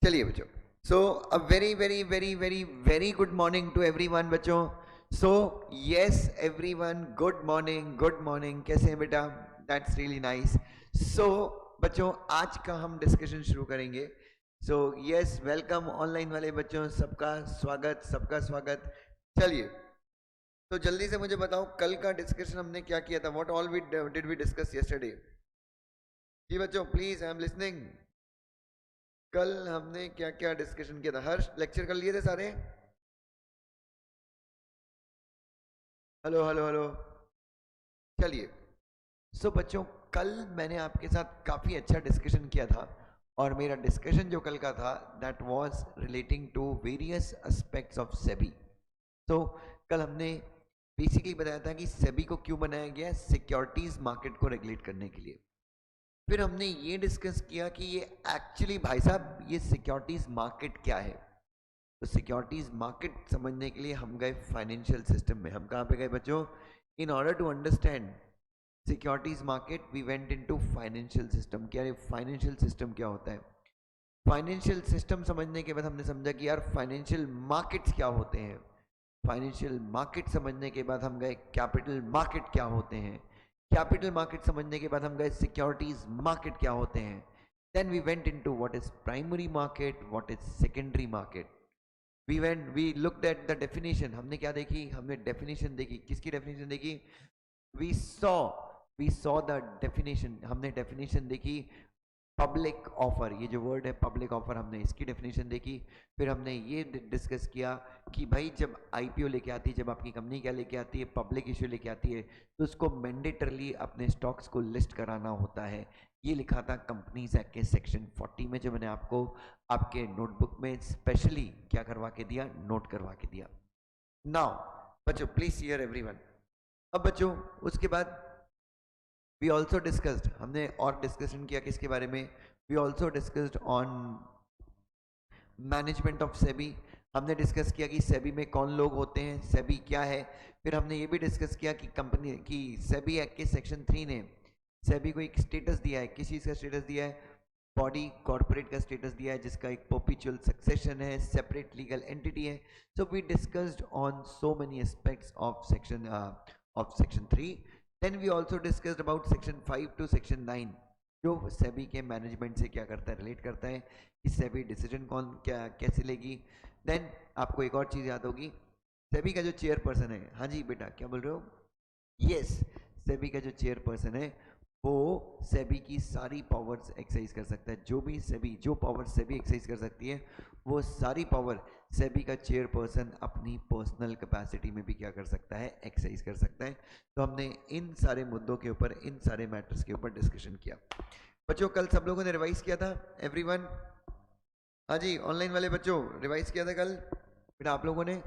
चलिए बच्चों, so a very very very very very good morning to everyone बच्चों। So yes everyone, good morning, कैसे हैं बेटा? That's really nice. सो बच्चों, आज का हम डिस्कशन शुरू करेंगे। सो यस, वेलकम ऑनलाइन वाले बच्चों, सबका स्वागत। चलिए, तो जल्दी से मुझे बताओ, कल का डिस्कशन हमने क्या किया था? What all we did we discuss yesterday? जी बच्चों, प्लीज, आई एम लिसनिंग। कल हमने क्या क्या डिस्कशन किया था? हर्ष, लेक्चर कर लिए थे सारे? Hello hello hello. चलिए, सो बच्चों, कल मैंने आपके साथ काफ़ी अच्छा डिस्कशन किया था, और मेरा डिस्कशन जो कल का था that was relating to various aspects of SEBI. तो कल हमने बेसिकली बताया था कि सेबी को क्यों बनाया गया, सिक्योरिटीज मार्केट को रेगुलेट करने के लिए। फिर हमने ये डिस्कस किया कि ये एक्चुअली भाई साहब ये सिक्योरिटीज मार्केट क्या है। तो सिक्योरिटीज मार्केट समझने के लिए हम गए फाइनेंशियल सिस्टम में। हम कहाँ पे गए बच्चों? In order to understand securities market we went into financial system. क्या है फाइनेंशियल सिस्टम, क्या होता है? फाइनेंशियल सिस्टम समझने के बाद हमने समझा कि यार फाइनेंशियल मार्केट्स क्या होते हैं। फाइनेंशियल मार्केट समझने के बाद हम गए कैपिटल मार्केट क्या होते हैं। कैपिटल मार्केट समझने के बाद हम गए सिक्योरिटीज मार्केट क्या होते हैं। Then we went into what is primary market, what is secondary market. We looked at the definition. हमने क्या देखी? हमने डेफिनेशन देखी। किसकी डेफिनेशन देखी? We saw we saw the definition. हमने डेफिनेशन देखी पब्लिक ऑफर। ये जो वर्ड है पब्लिक ऑफर, हमने इसकी डेफिनेशन देखी। फिर हमने ये डिस्कस किया कि भाई जब आईपीओ लेके आती है, जब आपकी कंपनी क्या लेके आती है, पब्लिक इश्यू लेके आती है, तो उसको मैंडेटरली अपने स्टॉक्स को लिस्ट कराना होता है। ये लिखा था कंपनीज एक्ट के सेक्शन 40 में, जो मैंने आपको आपके नोटबुक में स्पेशली क्या करवा के दिया, नोट करवा के दिया। नाउ बच्चों प्लीज हियर एवरीवन। अब बच्चों उसके बाद वी ऑल्सो डिस्कस्ड, हमने और डिस्कशन किया किसके बारे में? We also discussed on management of SEBI. हमने डिस्कस किया कि सेबी में कौन लोग होते हैं, सेबी क्या है। फिर हमने ये भी डिस्कस किया कि कंपनी की सेबी एक्ट के सेक्शन 3 ने सेबी को एक स्टेटस दिया है। किस चीज़ का स्टेटस दिया है? बॉडी कॉर्पोरेट का स्टेटस दिया है, जिसका एक परपेचुअल सक्सेशन है, सेपरेट लीगल एंटिटी है। So we discussed on so many aspects of section 3। Then we also discussed about section 5 to section 9, जो सेबी के मैनेजमेंट से क्या करता है, रिलेट करता है कि सेबी डिसीजन कौन क्या कैसे लेगी। देन आपको एक और चीज़ याद होगी, सेबी का जो चेयरपर्सन है, हाँ जी बेटा क्या बोल रहे हो? यस, सेबी का जो चेयरपर्सन है वो सेबी की सारी पावर्स एक्सरसाइज कर सकता है। जो पावर सेबी एक्सरसाइज कर सकती है, वो सारी पावर सेबी का चेयरपर्सन अपनी पर्सनल कैपेसिटी में भी क्या कर सकता है, एक्सरसाइज कर सकता है। तो हमने इन सारे मुद्दों के ऊपर, इन सारे मैटर्स के ऊपर डिस्कशन किया। बच्चों कल सब लोगों ने रिवाइज किया था एवरीवन? हाँ जी, ऑनलाइन वाले बच्चों रिवाइज किया था कल बेटा आप लोगों ने?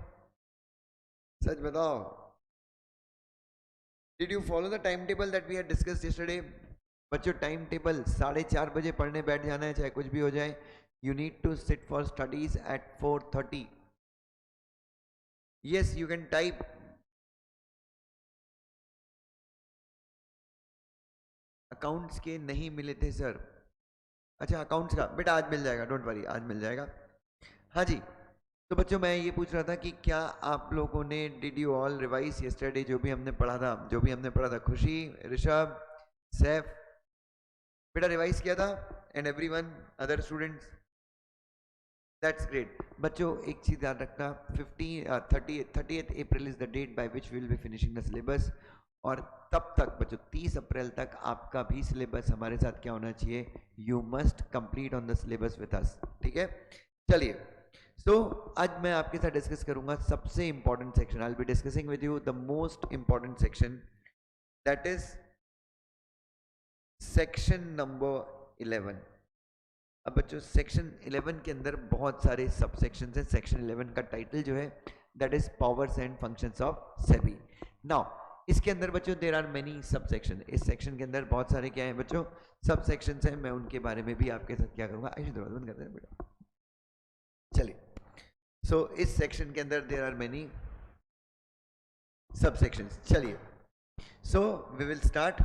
सच बताओ, did you follow the time table that we had discussed yesterday? बच्चों टाइम टेबल 4:30 बजे पढ़ने बैठ जाना है, चाहे कुछ भी हो जाए। You need to sit for studies at 4:30। Yes you can type. Accounts के नहीं मिले थे सर? अच्छा अकाउंट्स का बेटा आज मिल जाएगा, डोंट वरी, आज मिल जाएगा। हाँ जी, तो बच्चों मैं ये पूछ रहा था कि क्या आप लोगों ने, did you all revise yesterday जो भी हमने पढ़ा था, खुशी, ऋषभ, सैफ, बेटा रिवाइज किया था? And everyone other students? That's great. बच्चों एक चीज़ याद रखना, 30th April is the date by which will be finishing the syllabus. और तब तक बच्चों 30 अप्रैल तक आपका भी सिलेबस हमारे साथ क्या होना चाहिए? You must complete on the syllabus with us, ठीक है? चलिए, सो आज मैं आपके साथ डिस्कस करूंगा सबसे important section. I will be discussing with you the most important section, that is section number 11। अब बच्चों सेक्शन 11 के अंदर बहुत सारे सब सेक्शन हैं। सेक्शन 11 का टाइटल जो है that is powers and functions of SEBI. Now इसके अंदर बच्चों there are many sub section. इस सेक्शन के अंदर बहुत सारे क्या है बच्चों, सब सेक्शन हैं। मैं उनके बारे में भी आपके साथ क्या करूंगा, ऐसे दरवाजा बंद करते हैं बेटा। चलिए, सो इस सेक्शन के अंदर there are many sub sections. चलिए, so we will start.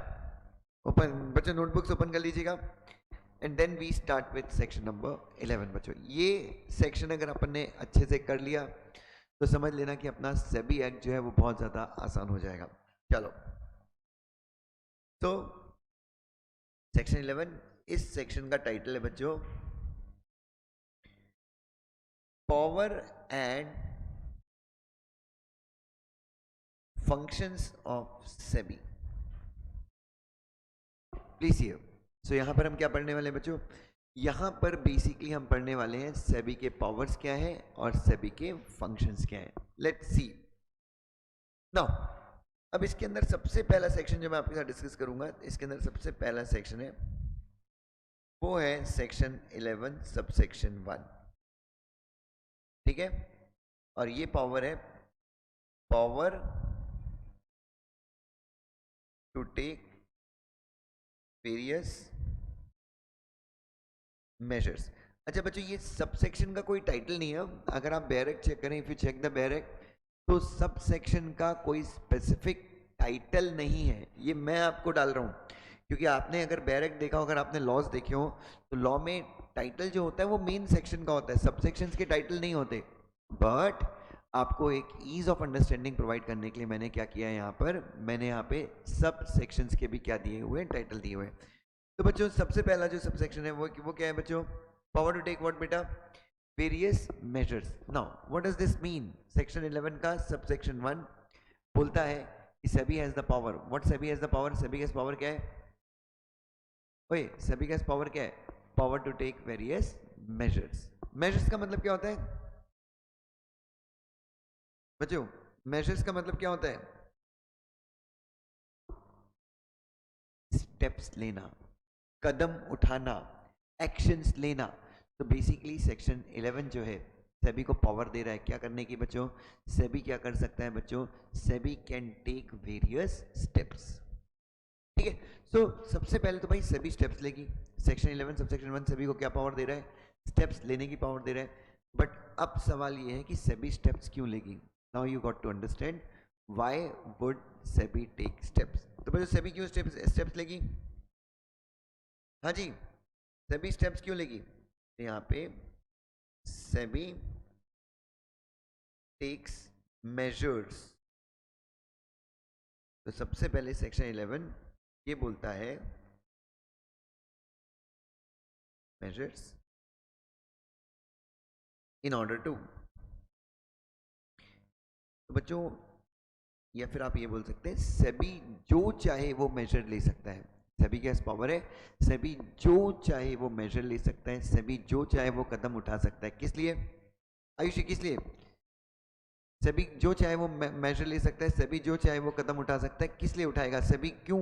Open बच्चों, नोटबुक्स ओपन कर लीजिएगा and then we start with section number 11 बच्चों। ये सेक्शन अगर अपन ने अच्छे से कर लिया तो समझ लेना कि अपना सेबी एक्ट जो है वो बहुत ज़्यादा आसान हो जाएगा। चलो, तो सेक्शन 11, इस सेक्शन का टाइटल है बच्चों power and functions of SEBI. Please hear. So यहां पर हम क्या पढ़ने वाले हैं बच्चों? यहां पर बेसिकली हम पढ़ने वाले हैं सेबी के पावर्स क्या है और सेबी के फंक्शंस क्या है। Let's see now. अब इसके अंदर सबसे पहला सेक्शन जो मैं आपके साथ डिस्कस करूंगा, इसके अंदर सबसे पहला सेक्शन है वो है सेक्शन 11 सब सेक्शन 1। ठीक है, और ये पावर है power to take various measures. अच्छा बच्चों, ये सब सेक्शन का कोई टाइटल नहीं है। अगर आप बैरक चेक करें, if you check the bare act, तो सब सेक्शन का कोई स्पेसिफिक टाइटल नहीं है, ये मैं आपको डाल रहा हूं। क्योंकि आपने अगर बैरक देखा हो, अगर आपने लॉज देखे हो, तो लॉ में टाइटल जो होता है वो मेन सेक्शन का होता है, सब सेक्शंस के टाइटल नहीं होते। बट आपको एक ईज ऑफ अंडरस्टैंडिंग प्रोवाइड करने के लिए मैंने क्या किया है, यहाँ पर मैंने यहाँ पे सब सेक्शंस के भी क्या दिए हुए हैं, टाइटल दिए हुए हैं। तो बच्चों सबसे पहला जो सब सेक्शन है वो क्या है बच्चों? पावर टू टेक व्हाट बेटा? Various measures. Now what does this mean? Section 11 का सब सेक्शन 1 बोलता है कि SEBI has the power. What SEBI has the power? SEBI का पावर क्या है? ओए, सेबी का पावर क्या है? Power to take various measures. Measures का मतलब क्या होता है बच्चों? मेजर्स का मतलब क्या होता है? स्टेप्स लेना, कदम उठाना, एक्शंस लेना। तो बेसिकली सेक्शन 11 जो है सेबी को पावर दे रहा है क्या करने की बच्चों? सेबी क्या कर सकता है बच्चों? SEBI can take various steps. ठीक है, सो सबसे पहले तो भाई सेबी स्टेप्स लेगी। सेक्शन 11 सब सेक्शन 1 सेबी को क्या पावर दे रहा है? स्टेप्स लेने की पावर दे रहा है। बट अब सवाल ये है कि सेबी स्टेप्स क्यों लेगी? Now you got to understand why would SEBI take steps. तो बच्चों सेबी क्यों स्टेप्स लेगी? हाँ जी, सेबी स्टेप्स क्यों लेगी? तो यहाँ पे सेबी टेक्स मेजर्स। तो सबसे पहले सेक्शन 11 ये बोलता है मेजर्स इन ऑर्डर टू। तो बच्चों, या फिर आप ये बोल सकते हैं सेबी जो चाहे वो मेजर ले सकता है। सेबी के पास पावर है, सेबी जो चाहे वो मेजर ले सकता है, सेबी जो चाहे वो कदम उठा सकता है। किस लिए आयुषी? किस लिए? सेबी जो चाहे वो मेजर ले सकता है, सेबी जो चाहे वो कदम उठा सकता है। किस लिए उठाएगा सेबी? क्यों?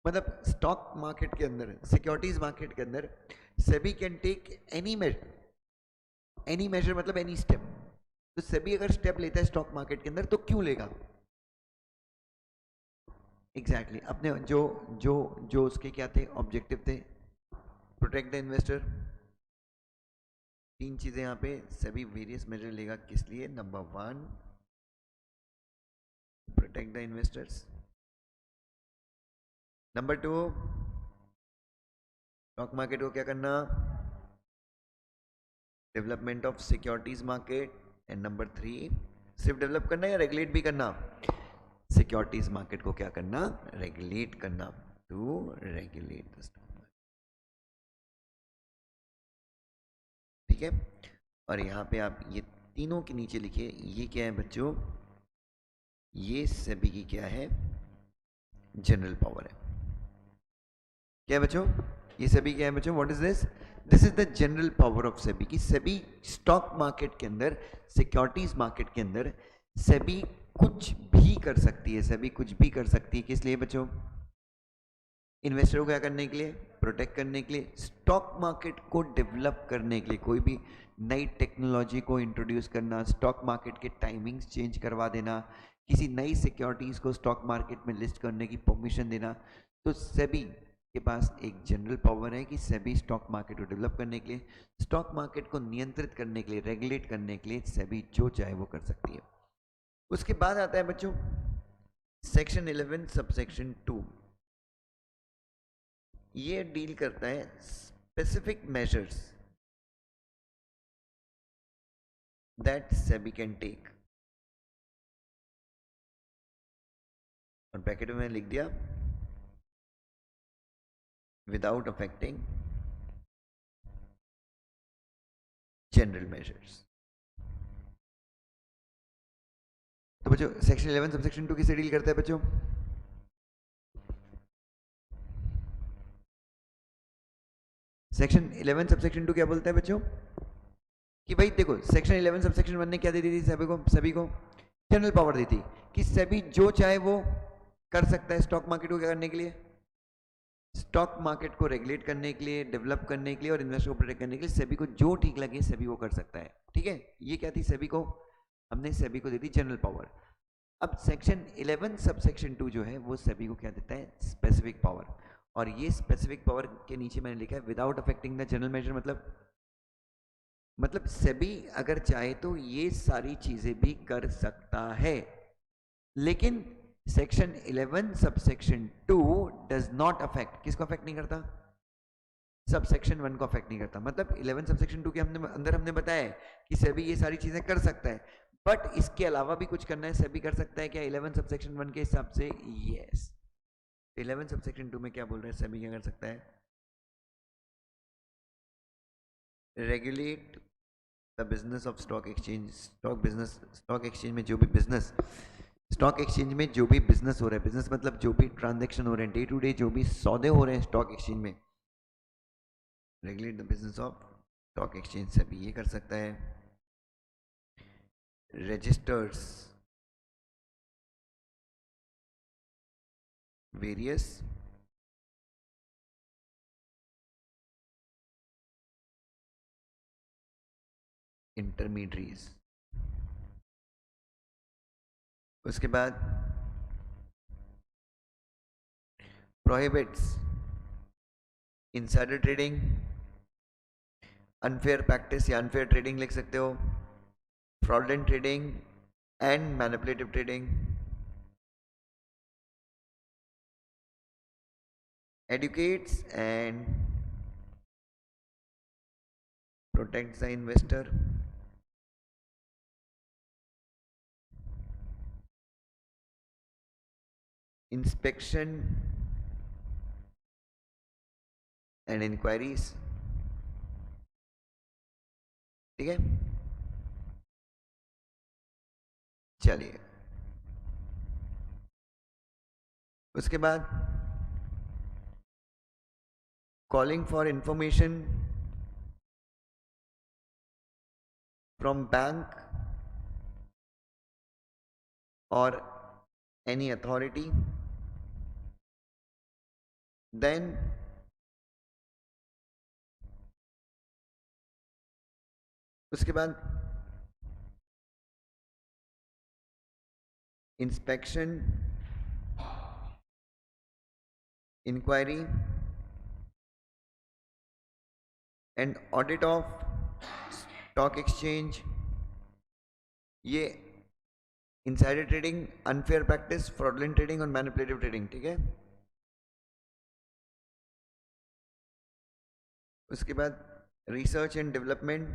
मतलब स्टॉक मार्केट के अंदर, सिक्योरिटीज मार्केट के अंदर SEBI can take any measure. Any measure मतलब एनी स्टेप। तो सेबी अगर स्टेप लेता है स्टॉक मार्केट के अंदर तो क्यों लेगा? एग्जैक्टली अपने जो जो जो उसके क्या थे ऑब्जेक्टिव थे, प्रोटेक्ट द इन्वेस्टर। तीन चीजें यहाँ पे सभी वेरियस मेजर लेगा। किस लिए? Number 1 protect the investors, number 2 stock market को क्या करना? Development of securities market, and number 3 सिर्फ डेवलप करना या रेगुलेट भी करना? सिक्योरिटीज मार्केट को क्या करना? रेगुलेट करना, to regulate the stock market. ठीक है, और यहाँ पे आप ये तीनों के नीचे लिखिए, ये क्या है बच्चों? ये सेबी की क्या है? जनरल पावर है। क्या है बच्चों? ये सेबी क्या है बच्चों? What is this? This is the general power of SEBI. कि सेबी स्टॉक मार्केट के अंदर, सिक्योरिटीज मार्केट के अंदर सेबी कुछ भी कर सकती है। सेबी कुछ भी कर सकती है। किस लिए बच्चों? इन्वेस्टर को क्या करने के लिए? प्रोटेक्ट करने के लिए, स्टॉक मार्केट को डेवलप करने के लिए, कोई भी नई टेक्नोलॉजी को इंट्रोड्यूस करना, स्टॉक मार्केट के टाइमिंग्स चेंज करवा देना, किसी नई सिक्योरिटीज को स्टॉक मार्केट में लिस्ट करने की परमिशन देना। तो सेबी के पास एक जनरल पावर है कि सेबी स्टॉक मार्केट को डेवलप करने के लिए, स्टॉक मार्केट को नियंत्रित करने के लिए, रेगुलेट करने के लिए सेबी जो चाहे वो कर सकती है। उसके बाद आता है बच्चों सेक्शन 11 सब सेक्शन 2। ये डील करता है specific measures that SEBI can take, और ब्रैकेट में लिख दिया विदाउट अफेक्टिंग जनरल मेजर्स। तो बच्चों सेक्शन 11 सबसेक्शन 2 किससे डील करता है बच्चों? सेक्शन 11 सबसेक्शन 2 क्या बोलता है बच्चों? कि भाई देखो सेक्शन 11 सबसेक्शन 1 ने क्या दे दी थी सभी को जनरल पावर दी थी कि सभी जो चाहे वो कर सकता है स्टॉक मार्केट को क्या करने के लिए, स्टॉक मार्केट को रेगुलेट करने के लिए, डेवलप करने के लिए और इन्वेस्टर को प्रोटेक्ट करने के लिए सभी को जो ठीक लगे सभी वो कर सकता है। ठीक है, ये क्या थी सभी को, हमने सभी को दी थी जनरल पावर। अब सेक्शन 11 सबसेक्शन 2 जो है वो सभी को क्या देता है, स्पेसिफिक पावर। और ये स्पेसिफिक पावर के नीचे मैंने लिखा है without affecting the general measure, मतलब सेबी अगर चाहे तो ये सारी चीजें भी कर सकता है, लेकिन section 11 subsection 2 does not affect, किसको अफेक्ट नहीं करता, सबसेक्शन 1 को अफेक्ट नहीं करता। मतलब 11 सबसेक्शन 2 के अंदर हमने बताया कि सेबी ये सारी चीजें कर सकता है, बट इसके अलावा भी कुछ करना है सेबी कर सकता है क्या 11 सबसेक्शन 1 के हिसाब से? यस। 11 सबसेक्शन 2 में क्या बोल रहे हैं, सेबी क्या कर सकता है, regulate the business of stock exchange. Stock exchange में जो भी बिजनेस, स्टॉक एक्सचेंज में जो भी बिजनेस हो रहा है, बिजनेस मतलब जो भी ट्रांजैक्शन हो रहे हैं, डे टू डे जो भी सौदे हो रहे हैं स्टॉक एक्सचेंज में, regulate the business of stock exchange से भी ये कर सकता है। Registers various intermediaries. उसके बाद prohibits insider trading, unfair practice या अनफेयर ट्रेडिंग लिख सकते हो, fraudulent trading and manipulative trading, educates and protects the investor, inspection and inquiries। ठीक है, चलिए उसके बाद calling for information from bank और एनी अथॉरिटी, देन उसके बाद inspection, inquiry and audit of stock exchange. ये insider trading, unfair practice, fraudulent trading और मैनिपुलेटिव ट्रेडिंग। ठीक है, उसके बाद research and development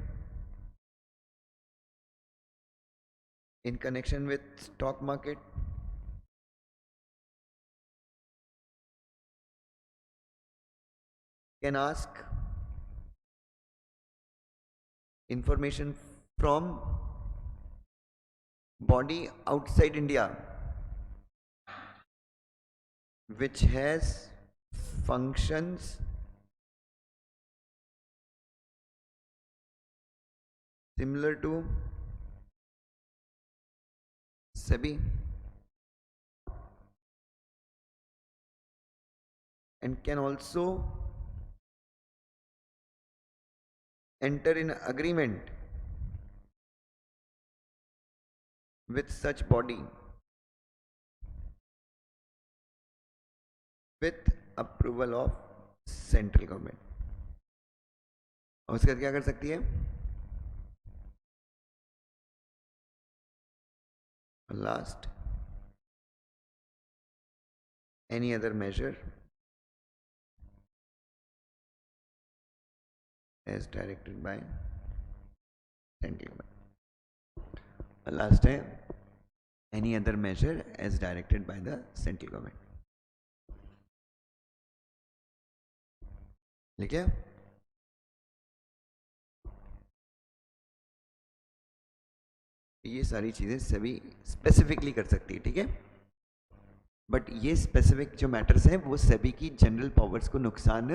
in connection with stock market, can ask information from body outside India which has functions similar to SEBI and can also enter in agreement with such body with approval of central government. और उसके बाद क्या कर सकती है, last any other measure as directed by central government. Last है any other measure as directed by the central government. ठीक है, ये सारी चीजें सभी स्पेसिफिकली कर सकती है। ठीक है, बट ये स्पेसिफिक जो मैटर्स हैं वो सभी की जनरल पावर्स को नुकसान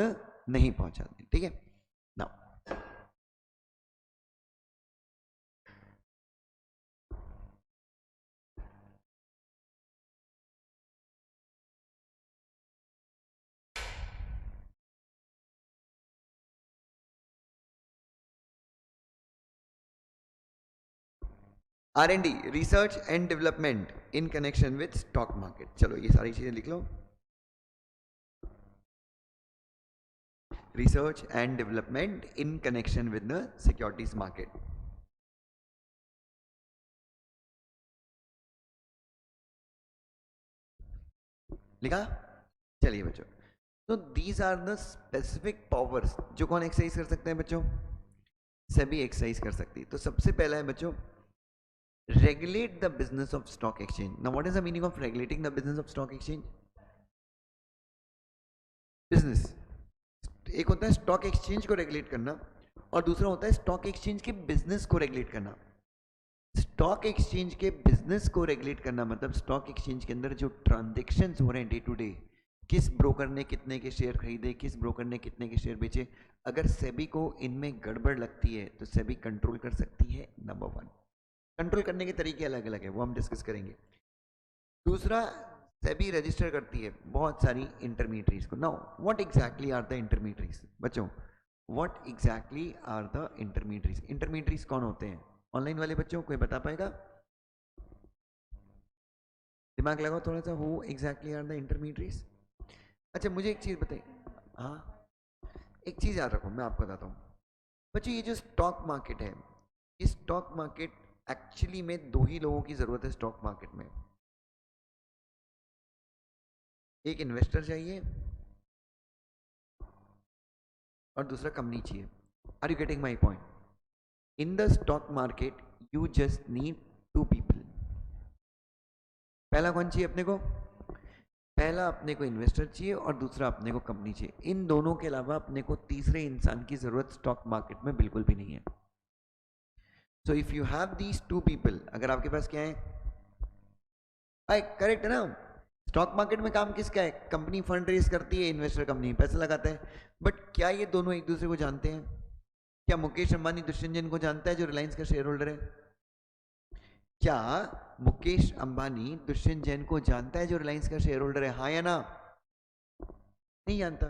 नहीं पहुंचाते। ठीक है ना। R&D, research and development in connection with stock market. चलो ये सारी चीजें लिख लो। Research and development in connection with the securities market. लिखा? चलिए बच्चों, तो these are the specific powers जो कौन एक्सरसाइज कर सकते हैं बच्चों? सभी एक्सरसाइज कर सकती है। तो सबसे पहला है बच्चों, regulate the business of stock exchange. Now what is the meaning of regulating the business of stock exchange? Business, एक होता है स्टॉक एक्सचेंज को रेगुलेट करना और दूसरा होता है स्टॉक एक्सचेंज के बिजनेस को रेगुलेट करना। स्टॉक एक्सचेंज के बिजनेस को रेगुलेट करना मतलब स्टॉक एक्सचेंज के अंदर जो ट्रांजेक्शन्स हो रहे हैं डे टू डे, किस ब्रोकर ने कितने के शेयर खरीदे, किस ब्रोकर ने कितने के शेयर बेचे, अगर सेबी को इनमें गड़बड़ लगती है तो सेबी कंट्रोल कर सकती है। नंबर वन, कंट्रोल करने के तरीके अलग अलग है, वो हम डिस्कस करेंगे। दूसरा, सेबी रजिस्टर करती है बहुत सारी इंटरमीडियरीज को। Now what exactly are the intermediaries बच्चों? What exactly are the intermediaries? Intermediaries कौन होते हैं? ऑनलाइन वाले बच्चों कोई बता पाएगा? दिमाग लगाओ थोड़ा सा, who exactly are the intermediaries? अच्छा मुझे एक चीज बताइए, हाँ एक चीज याद रखो, मैं आपको बताता हूँ बच्चों, ये जो स्टॉक मार्केट है, इस स्टॉक मार्केट एक्चुअली में दो ही लोगों की जरूरत है स्टॉक मार्केट में। एक इन्वेस्टर चाहिए और दूसरा कंपनी चाहिए। Are you getting my point? In the stock market you just need two people. पहला कौन चाहिए अपने को? पहला अपने को इन्वेस्टर चाहिए और दूसरा अपने को कंपनी चाहिए। इन दोनों के अलावा अपने को तीसरे इंसान की जरूरत स्टॉक मार्केट में बिल्कुल भी नहीं है। सो if you have these two people, अगर आपके पास क्या है, करेक्ट है ना? स्टॉक मार्केट में काम किसका है? कंपनी फंड रेज करती है, इन्वेस्टर कंपनी पैसा लगाता है। बट क्या ये दोनों एक दूसरे को जानते हैं? क्या मुकेश अंबानी दुष्यंत जैन को जानता है जो रिलायंस का शेयर होल्डर है? क्या मुकेश अंबानी दुष्यंत जैन को जानता है जो रिलायंस का शेयर होल्डर है? हाँ या ना? नहीं जानता।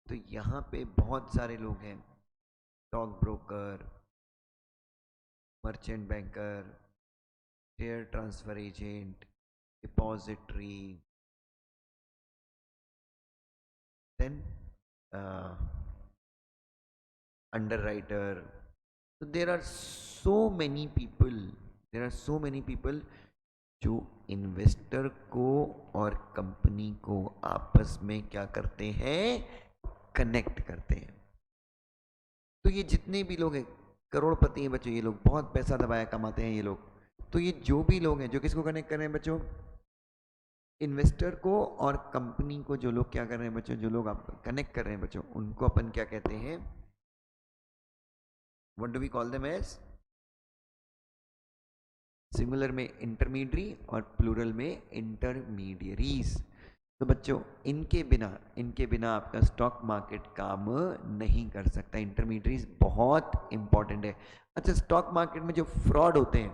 तो यहाँ पे बहुत सारे लोग हैं, stock broker, merchant banker, share transfer agent, depository, then underwriter. So there are so many people, there are so many people जो इन्वेस्टर को और कंपनी को आपस में क्या करते हैं? कनेक्ट करते हैं। तो ये जितने भी लोग हैं करोड़पति हैं बच्चों, ये लोग बहुत पैसा दबाया कमाते हैं ये लोग। तो ये जो भी लोग हैं जो किसको कनेक्ट कर रहे हैं बच्चों? इन्वेस्टर को और कंपनी को। जो लोग क्या कर रहे हैं बच्चों? जो लोग आप कनेक्ट कर रहे हैं बच्चों, उनको अपन क्या कहते हैं? What do we call them as? Singular में इंटरमीडियरी और प्लूरल में इंटरमीडियरीज। तो बच्चों इनके बिना आपका स्टॉक मार्केट काम नहीं कर सकता। इंटरमीडियरीज बहुत इंपॉर्टेंट है। अच्छा, स्टॉक मार्केट में जो फ्रॉड होते हैं,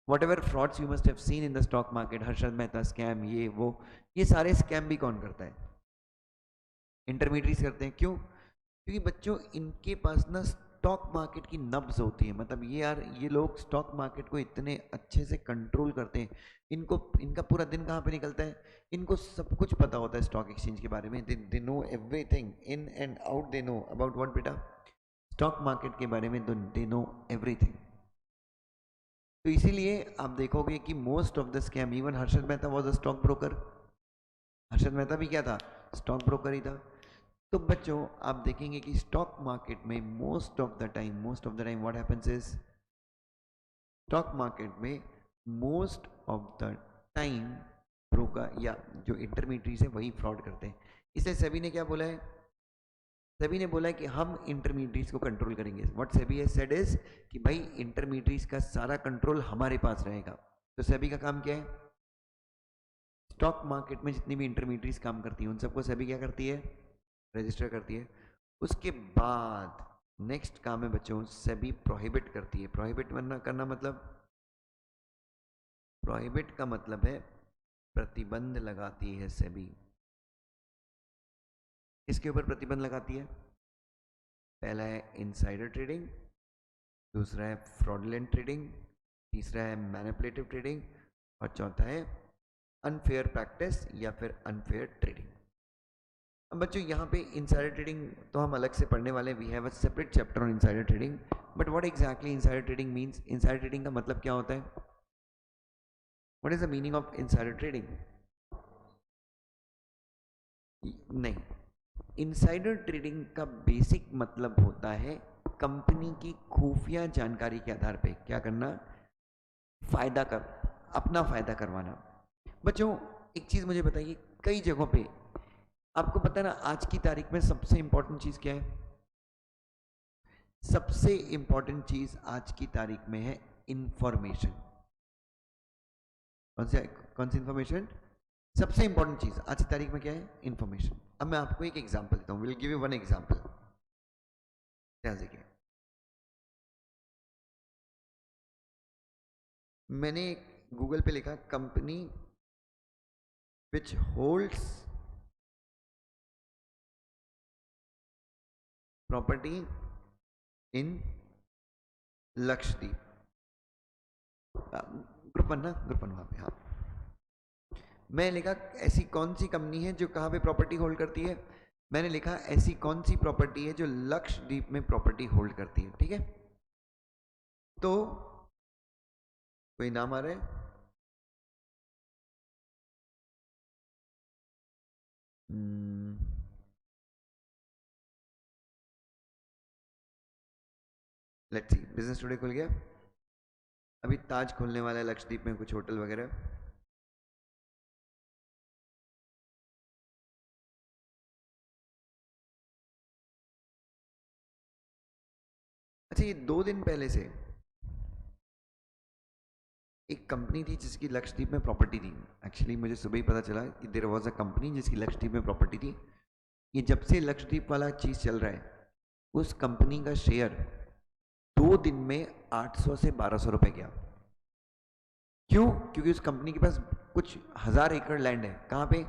what ever frauds you must have seen in the stock market, Harshad Mehta scam, ये वो, ये सारे स्कैम भी कौन करता है? इंटरमीडियरीज करते हैं। क्यों? क्योंकि बच्चों इनके पास ना स्टॉक मार्केट की नब्ज होती है। मतलब ये यार, ये लोग स्टॉक मार्केट को इतने अच्छे से कंट्रोल करते हैं। इनको, इनका पूरा दिन कहाँ पे निकलता है? इनको सब कुछ पता होता है स्टॉक एक्सचेंज के बारे में। They know everything in and out. They know about what बेटा? स्टॉक मार्केट के बारे में दे नो एवरीथिंग। तो इसीलिए आप देखोगे कि most of the scam, even Harshad Mehta was a stock broker. Harshad Mehta भी क्या था? स्टॉक ब्रोकर ही था। तो बच्चों आप देखेंगे कि स्टॉक मार्केट में most of the time what happens is, stock market में most of the time broker या जो इंटरमीडिएट्रीज है वही फ्रॉड करते हैं। इसलिए सभी ने क्या बोला है, सभी ने बोला है कि हम इंटरमीडिएट्रीज को कंट्रोल करेंगे। What SEBI has said is कि भाई इंटरमीडिएट्रीज का सारा कंट्रोल हमारे पास रहेगा। तो सेबी का काम क्या है, स्टॉक मार्केट में जितनी भी इंटरमीडिएट्रीज काम करती है उन सबको सेबी क्या करती है, रजिस्टर करती है। उसके बाद नेक्स्ट काम है बच्चों, सेबी प्रोहिबिट करती है। प्रोहिबिट करना मतलब, प्रोहिबिट का मतलब है प्रतिबंध लगाती है सेबी। इसके ऊपर प्रतिबंध लगाती है, पहला है इनसाइडर ट्रेडिंग, दूसरा है फ्रॉडलेंट ट्रेडिंग, तीसरा है मैनिपुलेटिव ट्रेडिंग और चौथा है अनफेयर प्रैक्टिस या फिर अनफेयर ट्रेडिंग। अब बच्चों यहाँ पे इनसाइडर ट्रेडिंग तो हम अलग से पढ़ने वाले, we have a separate chapter on insider trading. But what exactly insider trading means, insider trading का मतलब क्या होता है, what is the meaning of insider trading? नहीं, इनसाइडर ट्रेडिंग का बेसिक मतलब होता है कंपनी की खुफिया जानकारी के आधार पे क्या करना, फायदा कर, अपना फायदा करवाना। बच्चों एक चीज मुझे बताइए, कई जगहों पे आपको पता है ना आज की तारीख में सबसे इंपॉर्टेंट चीज क्या है, सबसे इंपॉर्टेंट चीज आज की तारीख में है इंफॉर्मेशन। कौन सी इंफॉर्मेशन? सबसे इंपॉर्टेंट चीज आज की तारीख में क्या है, इंफॉर्मेशन। अब मैं आपको एक एग्जांपल देता हूं, will give you one example. ध्यान देखिए, मैंने गूगल पे लिखा company which holds property in Lakshadweep, group one ना, ग्रुप वन वहां पे। हाँ, मैं लिखा ऐसी कौन सी कंपनी है जो कहां पे प्रॉपर्टी होल्ड करती है, मैंने लिखा ऐसी कौन सी प्रॉपर्टी है जो लक्षद्वीप में प्रॉपर्टी होल्ड करती है। ठीक है, तो कोई नाम आ रहा है? लेट्स सी, बिजनेस टुडे खुल गया, अभी ताज खुलने वाला है लक्षद्वीप में, कुछ होटल वगैरह। अच्छा, ये 2 दिन पहले से एक कंपनी थी जिसकी लक्षद्वीप में प्रॉपर्टी थी। एक्चुअली मुझे सुबह ही पता चला कि देयर वाज अ कंपनी जिसकी लक्षद्वीप में प्रॉपर्टी थी। ये जब से लक्षद्वीप वाला चीज चल रहा है, उस कंपनी का शेयर 2 दिन में 800 से 1200 रुपए गया। क्यों? क्योंकि उस कंपनी के पास कुछ 1000 एकड़ लैंड है। कहाँ पे?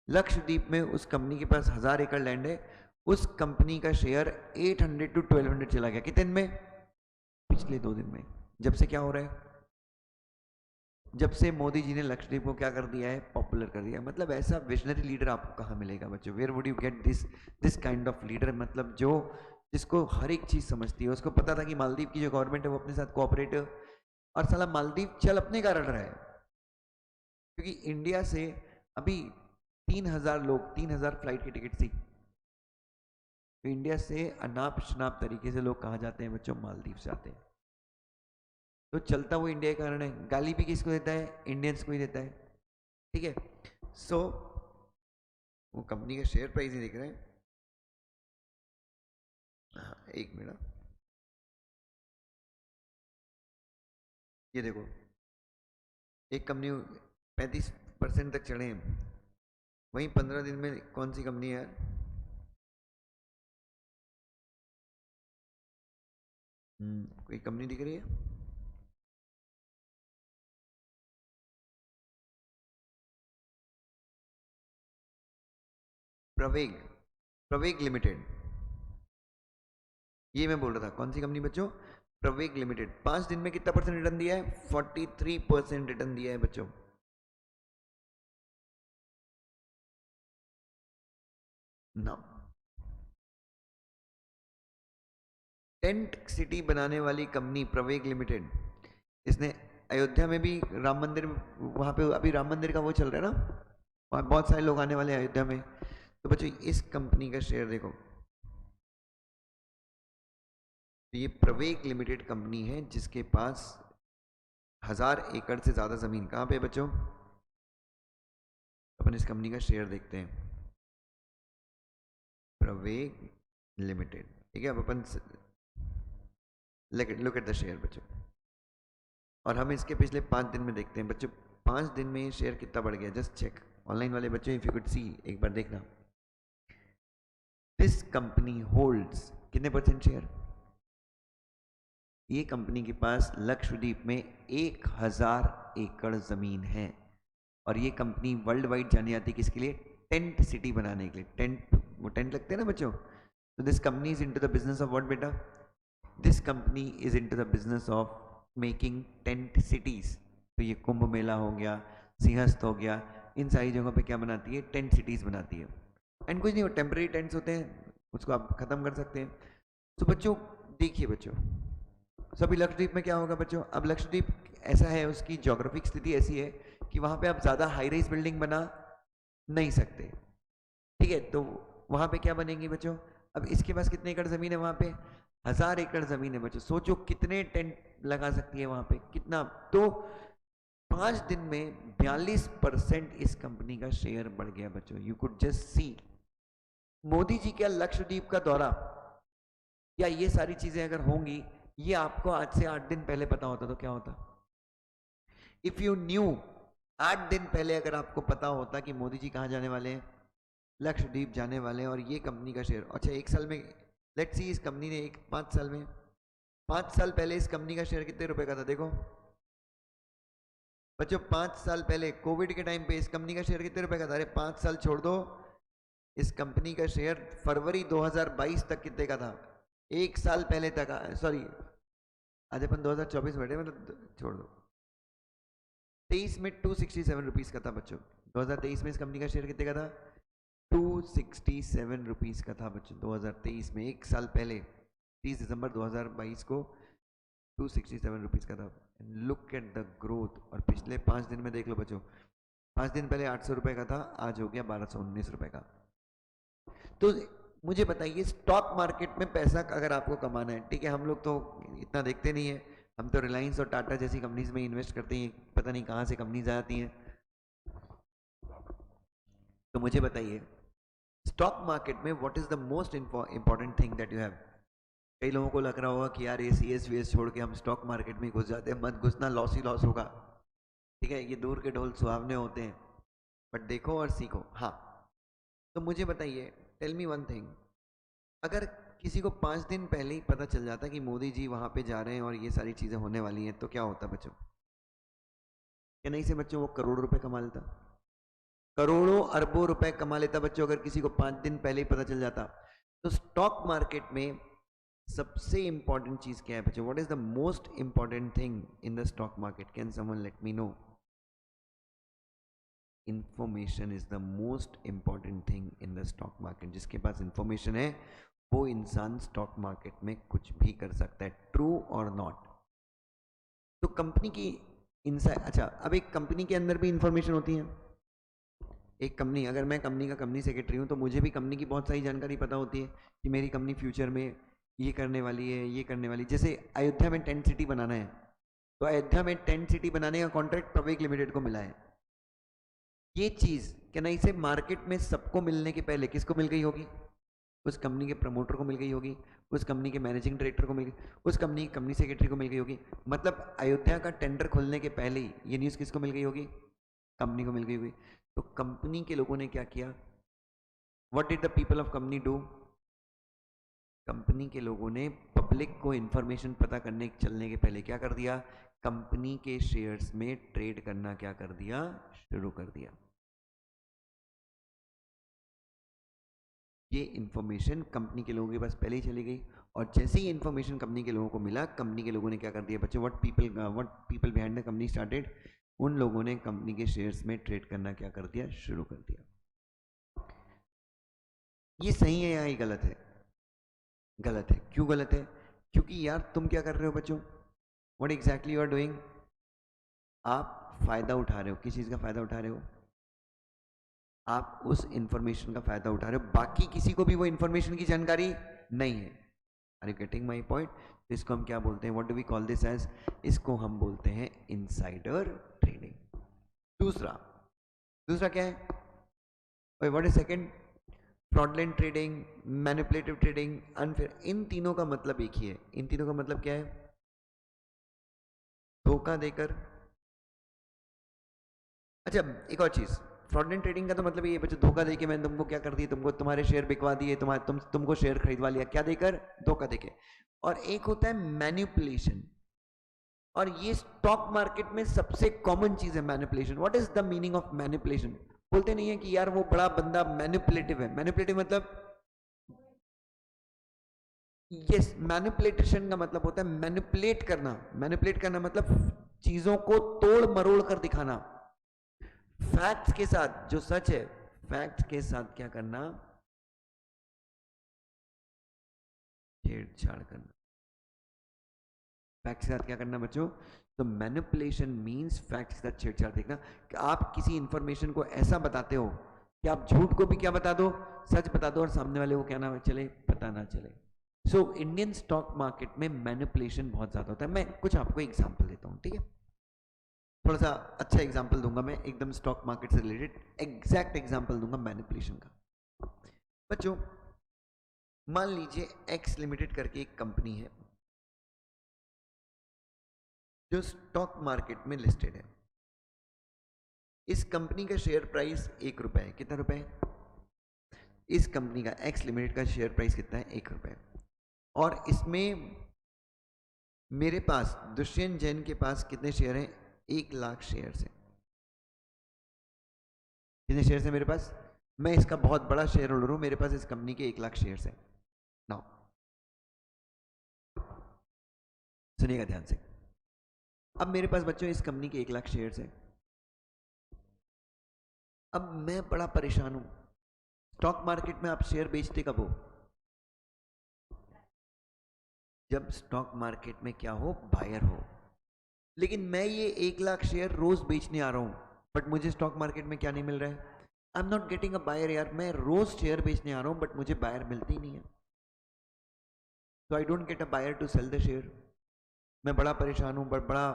लक्षद्वीप में उस कंपनी के पास 1000 एकड़ लैंड है। उस कंपनी का शेयर 800 to 1200 चला गया। कितने दिन में? पिछले 2 दिन में। जब से क्या हो रहा है, जब से मोदी जी ने लक्षद्वीप को क्या कर दिया है, पॉपुलर कर दिया। मतलब ऐसा विजनरी लीडर आपको कहाँ मिलेगा बच्चों? Where would you get this kind of leader? मतलब जो जिसको हर एक चीज समझती है। उसको पता था कि मालदीव की जो गवर्नमेंट है वो अपने साथ कोऑपरेट, और साला मालदीव चल अपने कारण रहा है, क्योंकि इंडिया से अभी 3000 लोग, 3000 फ्लाइट की टिकट थी, तो इंडिया से अनाप शनाप तरीके से लोग कहाँ जाते हैं बच्चों? मालदीव से आते हैं। तो चलता वो इंडिया के कारण है। गाली भी किसको देता है? इंडियंस को ही देता है। ठीक है, सो वो कंपनी का शेयर प्राइस ही देख रहे हैं। हाँ, एक मिनट, ये देखो, एक कंपनी 35% तक चढ़े हैं, वहीं 15 दिन में कौन सी कंपनी है यार? कोई कंपनी दिख रही है? प्रवेग, प्रवेग लिमिटेड, ये मैं बोल रहा था। कौन सी कंपनी बच्चों? प्रवेग लिमिटेड। 5 दिन में कितना परसेंट रिटर्न दिया है? 43% रिटर्न दिया है बच्चों। ना, टेंट सिटी बनाने वाली कंपनी प्रवेग लिमिटेड, इसने अयोध्या में भी राम मंदिर, वहां पे अभी राम मंदिर का वो चल रहा है ना, वहाँ बहुत सारे लोग आने वाले हैं अयोध्या में। तो बच्चों इस कंपनी का शेयर देखो, तो ये प्रवेग लिमिटेड कंपनी है जिसके पास 1000 एकड़ से ज्यादा जमीन कहाँ पे है बच्चों? अपन इस कंपनी का शेयर देखते हैं, प्रवेग लिमिटेड। ठीक है, अब अपन लुक एट द शेयर बच्चों, और हम इसके पिछले 5 दिन में देखते हैं बच्चों। 5 दिन में ये शेयर कितना बढ़ गया, जस्ट चेक ऑनलाइन वाले बच्चों, इफ यू कुड सी, एक बार देखना। दिस कंपनी होल्ड्स कितने % शेयर? ये कंपनी के पास लक्षद्वीप में 1000 एकड़ जमीन है, और ये कंपनी वर्ल्ड वाइड जानी जाती है किसके लिए? टेंट सिटी बनाने के लिए। टेंट, वो टेंट लगते हैं ना बच्चों। तो this company is into the business of what बेटा? This company is into the business of making tent cities. तो ये कुंभ मेला हो गया, सिंहस्थ हो गया, इन सारी जगहों पे क्या बनाती है? टेंट सिटीज बनाती है। एंड कुछ नहीं, वो टेम्पररी टेंट्स होते हैं, उसको आप खत्म कर सकते हैं। तो बच्चों देखिए बच्चों, सभी लक्षद्वीप में क्या होगा बच्चों? अब लक्षद्वीप ऐसा है, उसकी ज्योग्राफिक स्थिति ऐसी है कि वहां पे आप ज्यादा हाई राइज बिल्डिंग बना नहीं सकते। ठीक है, तो वहां पे क्या बनेंगे बच्चों? अब इसके पास कितने एकड़ जमीन है वहां पे? 1000 एकड़ जमीन है बच्चों। सोचो कितने टेंट लगा सकती है वहां पे, कितना। तो 5 दिन में 42% इस कंपनी का शेयर बढ़ गया बच्चों। You could just see. Modi ji का लक्षद्वीप का दौरा या ये सारी चीजें अगर होंगी, ये आपको आज से 8 दिन पहले पता होता तो क्या होता? इफ यू न्यू, 8 दिन पहले अगर आपको पता होता कि मोदी जी कहाँ जाने वाले हैं, लक्षद्वीप जाने वाले हैं, और ये कंपनी का शेयर, अच्छा 1 साल में, लेट्स सी इस कंपनी ने 5 साल में, 5 साल पहले इस कंपनी का शेयर कितने रुपए का था? देखो बच्चों, 5 साल पहले कोविड के टाइम पे इस कंपनी का शेयर कितने रुपए का था? अरे 5 साल छोड़ दो, इस कंपनी का शेयर फरवरी 2022 तक कितने का था? 1 साल पहले तक, सॉरी आज अपन 2024 बैठे, मतलब छोड़ दो, 23 में 267 रुपीज का था बच्चों। 2023 में इस कंपनी का शेयर कितने का था? 267 रुपीज का था बच्चों 2023 में। 1 साल पहले 30 दिसंबर 2022 को 267 रुपीज का था। Look at the growth. और पिछले 5 दिन में देख लो बच्चों, 5 दिन पहले 800 रुपए का था, आज हो गया 1219 रुपए का। तो मुझे बताइए, स्टॉक मार्केट में पैसा अगर आपको कमाना है, ठीक है, हम लोग तो इतना देखते नहीं है, हम तो रिलायंस और टाटा जैसी कंपनीज में इन्वेस्ट करते हैं, पता नहीं कहाँ से कंपनीज आती हैं। तो मुझे बताइए, स्टॉक मार्केट में what is the most important thing that you have? कई लोगों को लग रहा होगा कि यार ये CS VS छोड़ के हम स्टॉक मार्केट में घुस जाते हैं, मत घुसना, लॉस ही लॉस होगा। ठीक है, ये दूर के ढोल सुहावने होते हैं, बट देखो और सीखो। हाँ, तो मुझे बताइए, टेल मी वन थिंग, अगर किसी को 5 दिन पहले ही पता चल जाता कि मोदी जी वहां पे जा रहे हैं और ये सारी चीजें होने वाली हैं, तो क्या होता बच्चों? क्या नहीं से बच्चों, वो करोड़ों रुपए कमा लेता, करोड़ों अरबों रुपए कमा लेता बच्चों, अगर किसी को 5 दिन पहले ही पता चल जाता। तो स्टॉक मार्केट में सबसे इंपॉर्टेंट चीज क्या है बच्चों? What is the most important thing in the stock market? Can someone let me know? Information is the most important thing in the stock market. जिसके पास इंफॉर्मेशन है वो इंसान स्टॉक मार्केट में कुछ भी कर सकता है, ट्रू और नॉट। तो कंपनी की इनसाइड, अच्छा अब एक कंपनी के अंदर भी इंफॉर्मेशन होती है। एक कंपनी, अगर मैं कंपनी का कंपनी सेक्रेटरी हूँ, तो मुझे भी कंपनी की बहुत सारी जानकारी पता होती है कि मेरी कंपनी फ्यूचर में ये करने वाली है, ये करने वाली। जैसे अयोध्या में टेंट सिटी बनाना है, तो अयोध्या में टेंट सिटी बनाने का कॉन्ट्रैक्ट प्रवेग लिमिटेड को मिला है। ये चीज क्या नहीं से मार्केट में सबको मिलने के पहले किसको मिल गई होगी? उस कंपनी के प्रमोटर को मिल गई होगी, उस कंपनी के मैनेजिंग डायरेक्टर को मिल गई, उस कंपनी की कंपनी सेक्रेटरी को मिल गई होगी। मतलब अयोध्या का टेंडर खुलने के पहले ही ये न्यूज़ किसको मिल गई होगी? कंपनी को मिल गई होगी। तो कंपनी के लोगों ने क्या किया? What did the people of company do? Company के लोगों ने पब्लिक को इंफॉर्मेशन पता करने चलने के पहले क्या कर दिया? कंपनी के शेयर्स में ट्रेड करना क्या कर दिया? शुरू कर दिया। ये इंफॉर्मेशन कंपनी के लोगों के पास पहले ही चली गई, और जैसे ही इंफॉर्मेशन कंपनी के लोगों को मिला, कंपनी के लोगों ने क्या कर दिया बच्चों? What people behind the company started, उन लोगों ने कंपनी के शेयर्स में ट्रेड करना क्या कर दिया? शुरू कर दिया। ये सही है या ये गलत है? गलत है। क्यों गलत है? क्योंकि यार तुम क्या कर रहे हो बच्चों? What exactly you are doing? आप फायदा उठा रहे हो। किस चीज का फायदा उठा रहे हो? आप उस इंफॉर्मेशन का फायदा उठा रहे हो, बाकी किसी को भी वो इंफॉर्मेशन की जानकारी नहीं है। Are you getting my point? इसको हम क्या बोलते हैं, what do we call this as, इसको हम बोलते हैं इनसाइडर ट्रेडिंग। दूसरा दूसरा क्या है, what is second? Fraudulent trading, manipulative trading, unfair. इन तीनों का मतलब एक ही है। इन तीनों का मतलब क्या है? धोखा देकर। अच्छा, एक और चीज, फ्रॉडलेंट ट्रेडिंग का तो मतलब ये बच्चों, धोखा देके मैंने तुमको क्या कर दिया, तुमको तुम्हारे शेयर बिकवा दिए, तुमको शेयर खरीदवा लिया, क्या देकर? धोखा देके। और एक होता है मैनिपुलेशन, और ये स्टॉक मार्केट में सबसे कॉमन चीज है manipulation. What is the meaning of manipulation? बोलते नहीं है कि यार वो बड़ा बंदा मैनिपुलेटिव है। मैनिपुलेटिव मतलब, यस, मैनिपुलेशन का मतलब होता है मैनिपुलेट करना। मैनिपुलेट करना मतलब चीजों को तोड़ मरोड़ कर दिखाना, फैक्ट्स के साथ, जो सच है फैक्ट्स के साथ क्या करना, छेड़छाड़ करना। फैक्ट्स के साथ क्या करना बच्चों? तो मैनिपुलेशन मींस फैक्ट्स के साथ छेड़छाड़। देखना कि आप किसी इंफॉर्मेशन को ऐसा बताते हो कि आप झूठ को भी क्या बता दो, सच बता दो, और सामने वाले को क्या ना चले, पता ना चले। सो इंडियन स्टॉक मार्केट में मैनिपुलेशन बहुत ज्यादा होता है। मैं कुछ आपको एग्जांपल देता हूं, ठीक है? थोड़ा सा अच्छा एग्जांपल दूंगा मैं, एकदम स्टॉक मार्केट से रिलेटेड एग्जैक्ट एग्जांपल दूंगा मैनिपुलेशन का। बच्चों, मान लीजिए एक्स लिमिटेड करके एक कंपनी है जो स्टॉक मार्केट में लिस्टेड है। इस कंपनी का शेयर प्राइस 1 रुपए है। कितना रुपए है? इस कंपनी का, एक्स लिमिटेड का शेयर प्राइस कितना है? 1 रुपए। और इसमें मेरे पास, दुष्यंत जैन के पास कितने शेयर हैं? 1 लाख शेयर है। कितने शेयर है मेरे पास? मैं इसका बहुत बड़ा शेयर होल्डर हूं, मेरे पास इस कंपनी के 1 लाख शेयर है। नाउ सुनिएगा ध्यान से। अब मेरे पास बच्चों इस कंपनी के 1 लाख शेयर है। अब मैं बड़ा परेशान हूं। स्टॉक मार्केट में आप शेयर बेचते कब हो? जब स्टॉक मार्केट में क्या हो, बायर हो। लेकिन मैं ये 1 लाख शेयर रोज बेचने आ रहा हूं, बट मुझे स्टॉक मार्केट में क्या नहीं मिल रहा है? I am not getting a buyer. यार मैं रोज शेयर बेचने आ रहा हूं, बट मुझे बायर मिलती ही नहीं है। तो I don't get a buyer to sell the share. मैं बड़ा परेशान हूं, बट बड़ा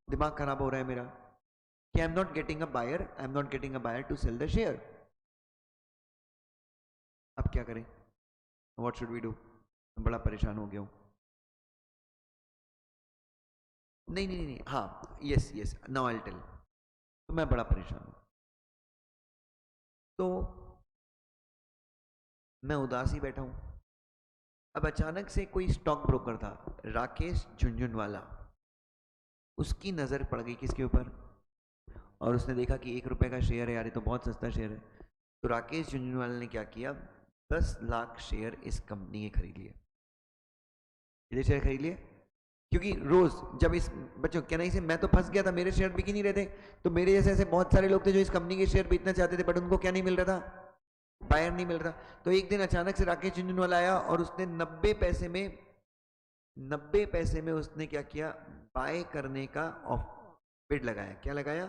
दिमाग खराब हो रहा है मेरा कि I am not getting a buyer, I am not getting a buyer to sell the share. अब क्या करें? What should we do? बड़ा परेशान हो गया हूं। नहीं नहीं नहीं, हाँ, yes yes, now I will tell. तो मैं बड़ा परेशान हूं, तो मैं उदास ही बैठा हूं। अब अचानक से कोई स्टॉक ब्रोकर था, राकेश झुंझुनवाला, उसकी नजर पड़ गई किसके ऊपर? और उसने देखा कि 1 रुपए का शेयर है, यार ये तो बहुत सस्ता शेयर है। तो राकेश झुंझुनवाला ने क्या किया? 10 लाख शेयर इस कंपनी के खरीद लिए। कितने शेयर खरीद लिए? क्योंकि रोज जब इस, बच्चों क्या नहीं से, मैं तो फंस गया था, मेरे शेयर बिक ही नहीं रहे थे। तो मेरे जैसे ऐसे बहुत सारे लोग थे जो इस कंपनी के शेयर बेचना चाहते थे, बट उनको क्या नहीं मिल रहा था? बायर नहीं मिल रहा। तो एक दिन अचानक से राकेश झुंझुनवाला आया और उसने 90 पैसे में उसने क्या किया? बाय करने का बिड लगाया। क्या लगाया?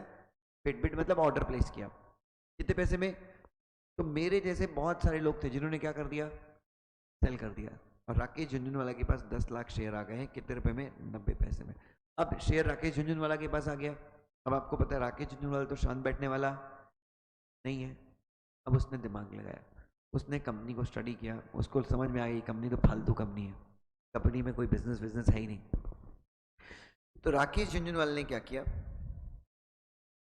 बिड मतलब ऑर्डर प्लेस किया। कितने पैसे में? तो मेरे जैसे बहुत सारे लोग थे जिन्होंने क्या कर दिया? सेल कर दिया। और राकेश झुंझुनवाला के पास 10 लाख शेयर आ गए हैं। कितने रुपए में? 90 पैसे में। अब शेयर राकेश झुंझुनवाला के पास आ गया। अब आपको पता है राकेश झुंझुनवाला तो शांत बैठने वाला नहीं है। अब उसने दिमाग लगाया, उसने कंपनी को स्टडी किया, उसको समझ में आ गई कंपनी तो फालतू कंपनी है, कंपनी में कोई बिजनेस है ही नहीं। तो राकेश झुंझुनवाला ने क्या किया?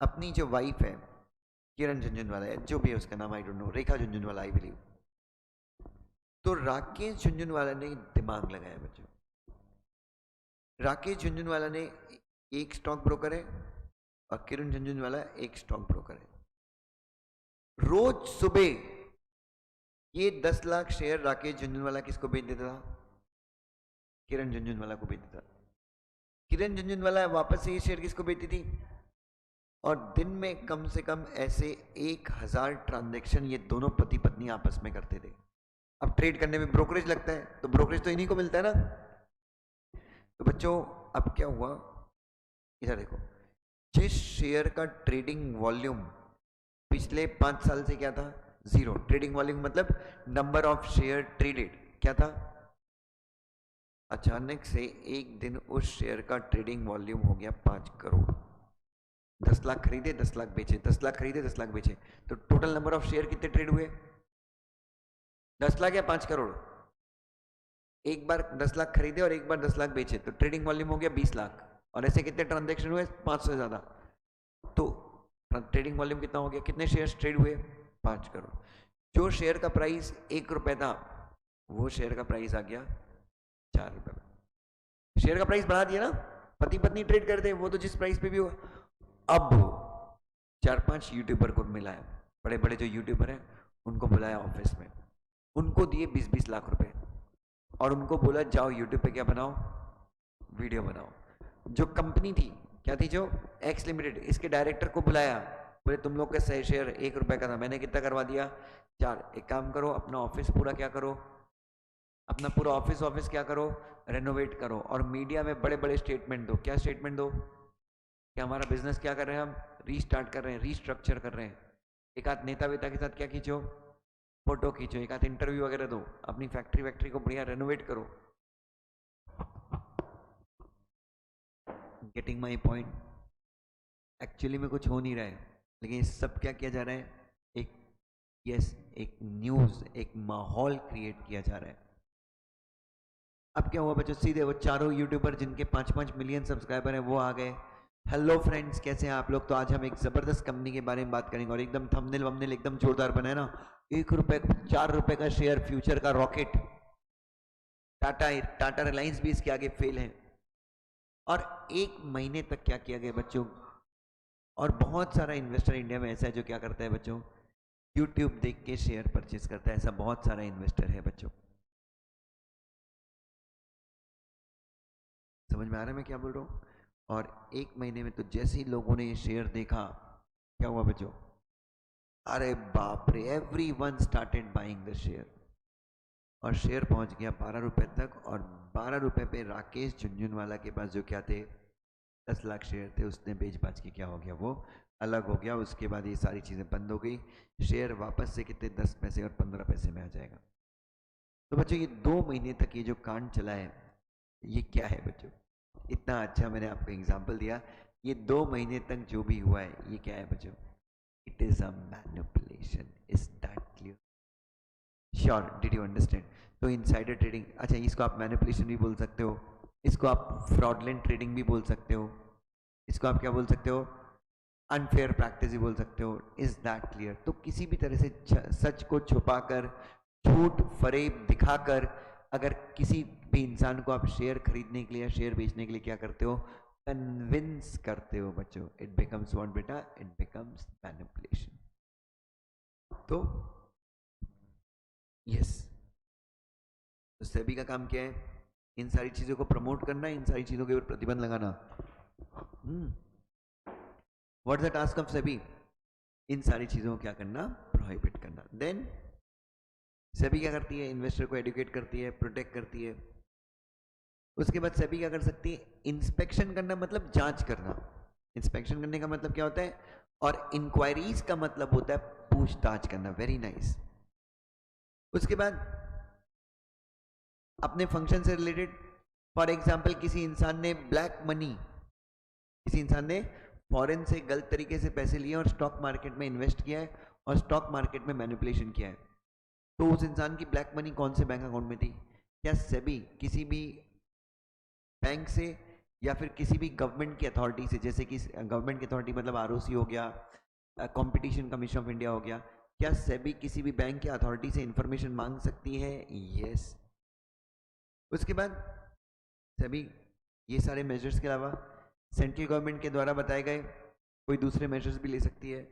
अपनी जो वाइफ है, किरण झुंझुनवाला है, जो भी है उसका नाम, I don't know, Rekha Jhunjhunwala I believe. तो राकेश झुंझुनवाला ने दिमाग लगाया बच्चों। राकेश झुंझुनवाला ने, एक स्टॉक ब्रोकर है और किरण झुंझुनवाला एक स्टॉक ब्रोकर है। रोज सुबह ये 10 लाख शेयर राकेश झुंझुनवाला किसको बेच देता था? किरण झुंझुनवाला को बेच देता था। किरण झुंझुनवाला वापस से ये शेयर किसको बेचती थी? और दिन में कम से कम ऐसे 1000 ट्रांजैक्शन ये दोनों पति पत्नी आपस में करते थे। अब ट्रेड करने में ब्रोकरेज लगता है, तो ब्रोकरेज तो इन्हीं को मिलता है ना। तो बच्चों अब क्या हुआ, इधर देखो, जिस शेयर का ट्रेडिंग वॉल्यूम पिछले 5 साल से क्या था? जीरो। ट्रेडिंग वॉल्यूम मतलब नंबर ऑफ शेयर ट्रेडेड क्या था? अचानक से एक दिन उस शेयर का ट्रेडिंग वॉल्यूम हो गया 5 करोड़। 10 लाख खरीदे, 10 लाख बेचे, 10 लाख खरीदे, 10 लाख बेचे, तो टोटल नंबर ऑफ शेयर कितने ट्रेड हुए? 10 लाख या 5 करोड़? एक बार 10 लाख खरीदे और एक बार 10 लाख बेचे, तो ट्रेडिंग वॉल्यूम हो गया 20 लाख। और ऐसे कितने ट्रांजेक्शन हुए? 5 से ज्यादा। तो ट्रेडिंग वॉल्यूम कितना हो गया? कितने शेयर ट्रेड हुए? 5 करोड़। जो शेयर का प्राइस 1 रुपए था, वो शेयर का प्राइस आ गया 4 रुपए। शेयर का प्राइस बढ़ा दिया ना, पति पत्नी ट्रेड करते वो तो जिस प्राइस पे भी हो। अब 4-5 यूट्यूबर को मिलाया, बड़े बड़े जो यूट्यूबर हैं उनको बुलाया ऑफिस में, उनको दिए 20-20 लाख रुपए और उनको बोला जाओ यूट्यूब पे क्या बनाओ? वीडियो बनाओ। जो कंपनी थी क्या थी? जो एक्स लिमिटेड, इसके डायरेक्टर को बुलाया, बोले तुम लोग का सही शेयर 1 रुपए का था, मैंने कितना करवा दिया? 4। एक काम करो, अपना ऑफिस पूरा क्या करो, अपना पूरा ऑफिस क्या करो? रेनोवेट करो और मीडिया में बड़े बड़े स्टेटमेंट दो। क्या स्टेटमेंट दो? कि हमारा बिजनेस क्या कर रहे हैं, हम रीस्टार्ट कर रहे हैं, रीस्ट्रक्चर कर रहे हैं। एक आध नेता वेता के साथ क्या खींचो? फोटो खींचो, एक आध इंटरव्यू वगैरह दो, अपनी फैक्ट्री को बढ़िया रेनोवेट करो। Getting my point? एक्चुअली में कुछ हो नहीं रहा है, लेकिन ये सब क्या किया जा रहा है? एक एक न्यूज, एक माहौल क्रिएट किया जा रहा है। अब क्या हुआ बच्चों? सीधे वो चारों यूट्यूबर जिनके 5-5 मिलियन सब्सक्राइबर हैं वो आ गए। हेलो फ्रेंड्स, कैसे हैं आप लोग? तो आज हम एक जबरदस्त कंपनी के बारे में बात करेंगे और एकदम थंबनेल वंबनेल एकदम जोरदार बनाए ना। 1 रुपए 4 रुपए का शेयर, फ्यूचर का रॉकेट। टाटा रिलायंस भी इसके आगे फेल है। और 1 महीने तक क्या किया गया बच्चों? और बहुत सारा इन्वेस्टर इंडिया में ऐसा है जो क्या करता है बच्चों? यूट्यूब देख के शेयर परचेज करता है। ऐसा बहुत सारा इन्वेस्टर है बच्चों। समझ में आ रहा है मैं क्या बोल रहा हूँ? और 1 महीने में तो जैसे ही लोगों ने ये शेयर देखा, क्या हुआ बच्चों? अरे बाप रे, every one started buying the share और शेयर पहुंच गया 12 रुपए तक। और 12 रुपए पे राकेश झुंझुनवाला के पास जो क्या थे, 10 लाख शेयर थे, उसने बेच बाच के क्या हो गया? वो अलग हो गया। उसके बाद ये सारी चीजें बंद हो गई। शेयर वापस से कितने 10 पैसे और 15 पैसे में आ जाएगा। तो बच्चों ये 2 महीने तक ये जो कांड चला है, ये क्या है बच्चों? इतना अच्छा मैंने आपको एग्जाम्पल दिया। ये 2 महीने तक जो भी हुआ है ये क्या है बच्चों? It is a manipulation. Is that clear? Sure, did you understand? तो इनसाइडर ट्रेडिंग, अच्छा इसको आप मैनिपुलेशन भी बोल सकते हो, इसको आप फ्रॉडलेंट ट्रेडिंग भी बोल सकते हो, इसको आप क्या बोल सकते हो? अनफेयर प्रैक्टिस भी बोल सकते हो। Is that clear? तो किसी भी तरह से सच को छुपाकर, झूठ फरेब दिखाकर, अगर किसी भी इंसान को आप शेयर खरीदने के लिए या शेयर बेचने के लिए क्या करते हो? कन्विंस करते हो बच्चों। इट बिकम्स व्हाट बेटा? It becomes manipulation. तो यस, तो सेबी का काम क्या है? इन सारी चीजों को प्रमोट करना, इन सारी चीजों के ऊपर प्रतिबंध लगाना। What is the task of SEBI? इन सारी चीजों को क्या करना? प्रोहिबिट करना। देन सेबी क्या करती है? इन्वेस्टर को एडुकेट करती है, प्रोटेक्ट करती है। उसके बाद सेबी क्या कर सकती है? इंस्पेक्शन करना, मतलब जांच करना। इंस्पेक्शन करने का मतलब क्या होता है? और इंक्वायरीज का मतलब होता है पूछताछ करना। Very nice. उसके बाद अपने फंक्शन से रिलेटेड, फॉर एग्जाम्पल किसी इंसान ने ब्लैक मनी, किसी इंसान ने फॉरेन से गलत तरीके से पैसे लिए और स्टॉक मार्केट में इन्वेस्ट किया है और स्टॉक मार्केट में मैनिपुलेशन किया है, तो उस इंसान की ब्लैक मनी कौन से बैंक अकाउंट में थी? क्या सेबी किसी भी बैंक से या फिर किसी भी गवर्नमेंट की अथॉरिटी से, जैसे कि गवर्नमेंट की अथॉरिटी मतलब आरओसी हो गया, कंपटीशन कमीशन ऑफ इंडिया हो गया, क्या सेबी किसी भी बैंक की अथॉरिटी से इंफॉर्मेशन मांग सकती है? यस। उसके बाद सेबी ये सारे मेजर्स के अलावा सेंट्रल गवर्नमेंट के द्वारा बताए गए कोई दूसरे मेजर्स भी ले सकती है।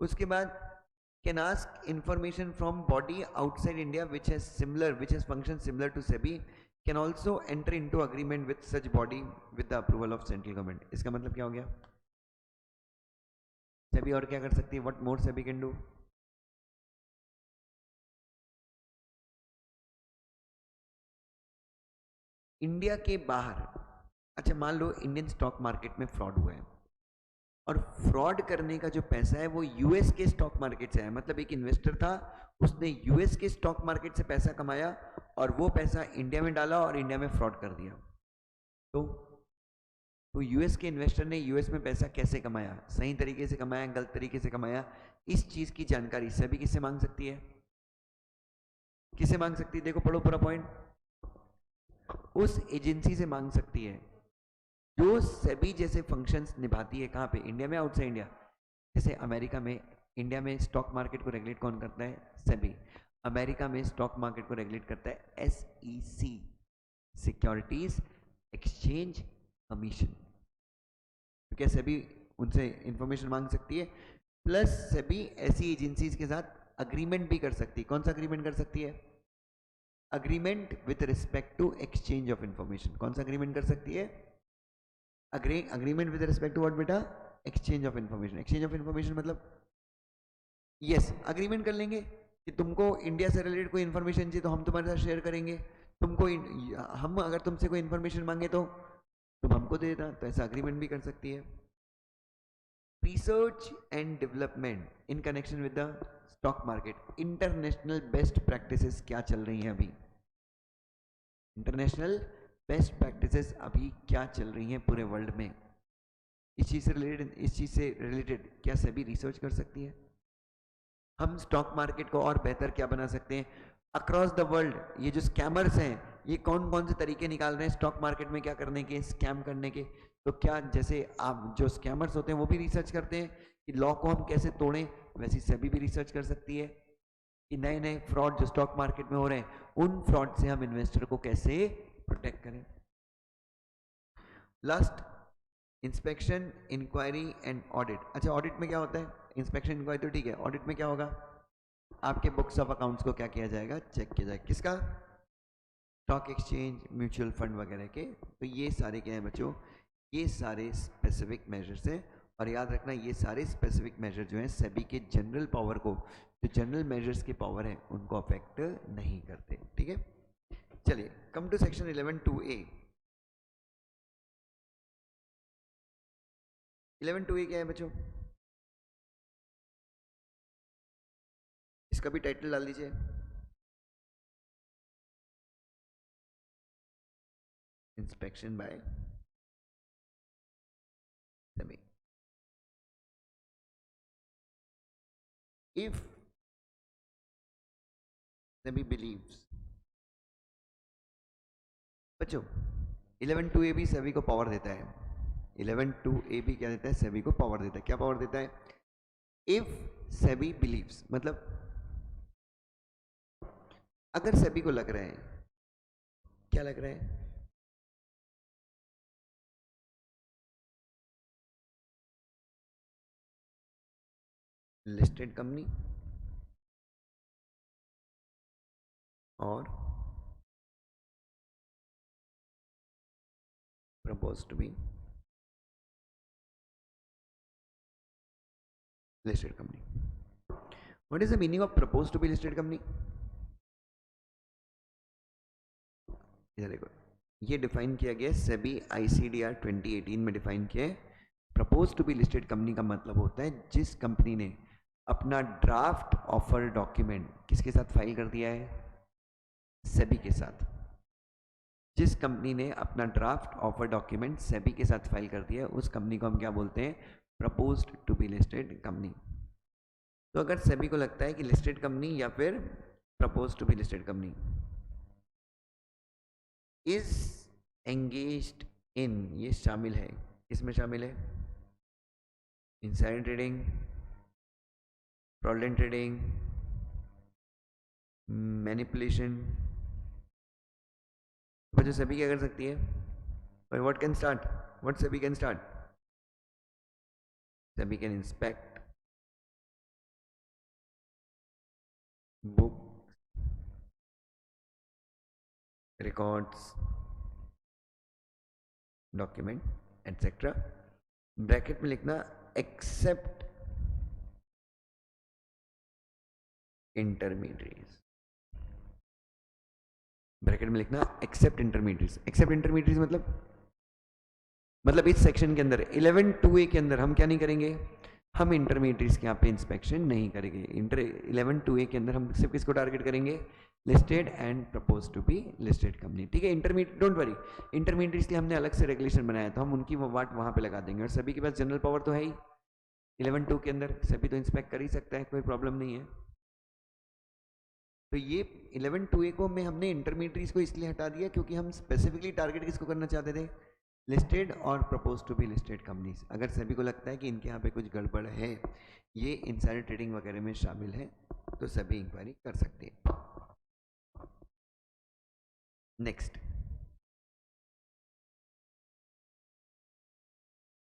उसके बाद can ask information from body outside India which has function similar to SEBI, can also enter into agreement with such body with the approval of central government. इसका मतलब क्या हो गया? सेबी और क्या कर सकती है? What more SEBI can do? India के बाहर, अच्छा मान लो इंडियन स्टॉक मार्केट में फ्रॉड हुआ है और फ्रॉड करने का जो पैसा है वो यूएस के स्टॉक मार्केट से है। मतलब एक इन्वेस्टर था, उसने यूएस के स्टॉक मार्केट से पैसा कमाया और वो पैसा इंडिया में डाला और इंडिया में फ्रॉड कर दिया। तो यूएस के इन्वेस्टर ने यूएस में पैसा कैसे कमाया, सही तरीके से कमाया, गलत तरीके से कमाया, इस चीज की जानकारी सेबी किससे मांग सकती है? किससे मांग सकती है? देखो पढ़ो पूरा पॉइंट। उस एजेंसी से मांग सकती है जो सेबी जैसे फंक्शंस निभाती है। कहां पे? इंडिया में, आउटसाइड इंडिया? जैसे अमेरिका में, इंडिया में स्टॉक मार्केट को रेगुलेट कौन करता है? सेबी। अमेरिका में स्टॉक मार्केट को रेगुलेट करता है एसईसी, सिक्योरिटीज एक्सचेंज कमीशन। तो क्या सेबी उनसे इंफॉर्मेशन मांग सकती है? प्लस सेबी ऐसी एजेंसीज के साथ अग्रीमेंट भी कर सकती है। कौन सा अग्रीमेंट कर सकती है? Agreement with respect to exchange of information. कौन सा अग्रीमेंट कर सकती है? Agreement with respect to what बेटा? Exchange of information. Exchange of information मतलब यस, अग्रीमेंट कर लेंगे कि तुमको इंडिया से रिलेटेड कोई इन्फॉर्मेशन चाहिए तो हम तुम्हारे साथ शेयर करेंगे, तुमको हम अगर तुमसे कोई इन्फॉर्मेशन मांगे तो तुम हमको दे देना। तो ऐसा अग्रीमेंट भी कर सकती है। Research and development in connection with the stock market. International best practices क्या चल रही हैं अभी? इंटरनेशनल बेस्ट प्रैक्टिसेस अभी क्या चल रही हैं पूरे वर्ल्ड में? इस चीज से रिलेटेड क्या सेबी रिसर्च कर सकती है? हम स्टॉक मार्केट को और बेहतर क्या बना सकते हैं अक्रॉस द वर्ल्ड? ये जो स्कैमर्स हैं, ये कौन कौन से तरीके निकाल रहे हैं स्टॉक मार्केट में क्या करने के, स्कैम करने के? तो क्या जैसे आप जो स्कैमर्स होते हैं वो भी रिसर्च करते हैं कि लॉ को हम कैसे तोड़ें, वैसी सेबी भी रिसर्च कर सकती है कि नए नए फ्रॉड जो स्टॉक मार्केट में हो रहे हैं उन फ्रॉड से हम इन्वेस्टर को कैसे प्रोटेक्ट करें। Last, inspection, inquiry and audit. अच्छा, ऑडिट में क्या होता है? इंस्पेक्शन इंक्वायरी तो ठीक है, ऑडिट में क्या होगा? आपके बुक्स ऑफ अकाउंट्स को क्या किया जाएगा? चेक किया जाएगा। किसका? स्टॉक एक्सचेंज, म्यूचुअल फंड वगैरह के। तो ये सारे क्या हैं बच्चों? ये सारे स्पेसिफिक मेजर्स हैं। और याद रखना ये सारे स्पेसिफिक मेजर जो हैं सेबी के जनरल पावर को, जो जनरल मेजर्स के पावर है उनको अफेक्ट नहीं करते। ठीक है, चलिए कम टू सेक्शन 11(2)(a). 11(2)(a) क्या है बच्चों? इसका भी टाइटल डाल दीजिए, inspection by SEBI. If SEBI believes, बच्चों 11(2)(a) भी सेबी को पावर देता है। 11(2)(a) भी क्या देता है? सेबी को पावर देता है। क्या पावर देता है? इफ सेबी बिलीव्स, मतलब अगर सेबी को लग रहा है, क्या लग रहा है? लिस्टेड कंपनी और propose to be listed company. What is the meaning of propose to be listed company? इधर देखो, ये डिफाइन किया गया सेबी आईसीडीआर 2018 में डिफाइन किया है। Propose to be listed company का मतलब होता है जिस कंपनी ने अपना ड्राफ्ट ऑफर डॉक्यूमेंट किसके साथ फाइल कर दिया है? सेबी के साथ। जिस कंपनी ने अपना ड्राफ्ट ऑफर डॉक्यूमेंट सेबी के साथ फाइल कर दिया है उस कंपनी को हम क्या बोलते हैं? Proposed to be listed company. तो अगर सेबी को लगता है कि लिस्टेड कंपनी या फिर propose to be listed company is engaged in, ये शामिल है, इसमें शामिल है inside trading, fraudulent trading, manipulation, वजह सेबी क्या कर सकती है? What can start? What SEBI can start? SEBI can inspect book, records, document etcetera. Bracket में लिखना एक्सेप्ट इंटरमीडिएट्स। ब्रैकेट में लिखना एक्सेप्ट इंटरमीडिएट्स। एक्सेप्ट इंटरमीडिएट्स मतलब मतलब इस सेक्शन के अंदर 11(2)(a) के अंदर हम क्या नहीं करेंगे, हम इंटरमीडिएट्स के यहाँ पे इंस्पेक्शन नहीं करेंगे। 11(2)(a) के अंदर हम सिर्फ किसको टारगेट करेंगे, listed and propose to be listed company. ठीक है, इंटरमीडिएट डोंट वरी, इंटरमीडिएट्स के लिए हमने अलग से रेगुलेशन बनाया तो हम उनकी वो बात वहां पे लगा देंगे। और सभी के पास जनरल पावर तो है ही 11(2) के अंदर, सभी तो इंस्पेक्ट कर ही सकता है, कोई प्रॉब्लम नहीं है। तो ये 11(2)(a) को में हमने इंटरमीडिएट्स को इसलिए हटा दिया क्योंकि हम स्पेसिफिकली टारगेट किसको करना चाहते थे, लिस्टेड और propose to be listed companies. अगर सभी को लगता है कि इनके यहाँ पे कुछ गड़बड़ है, ये इनसाइडर ट्रेडिंग वगैरह में शामिल है, तो सभी इंक्वायरी कर सकते हैं। Next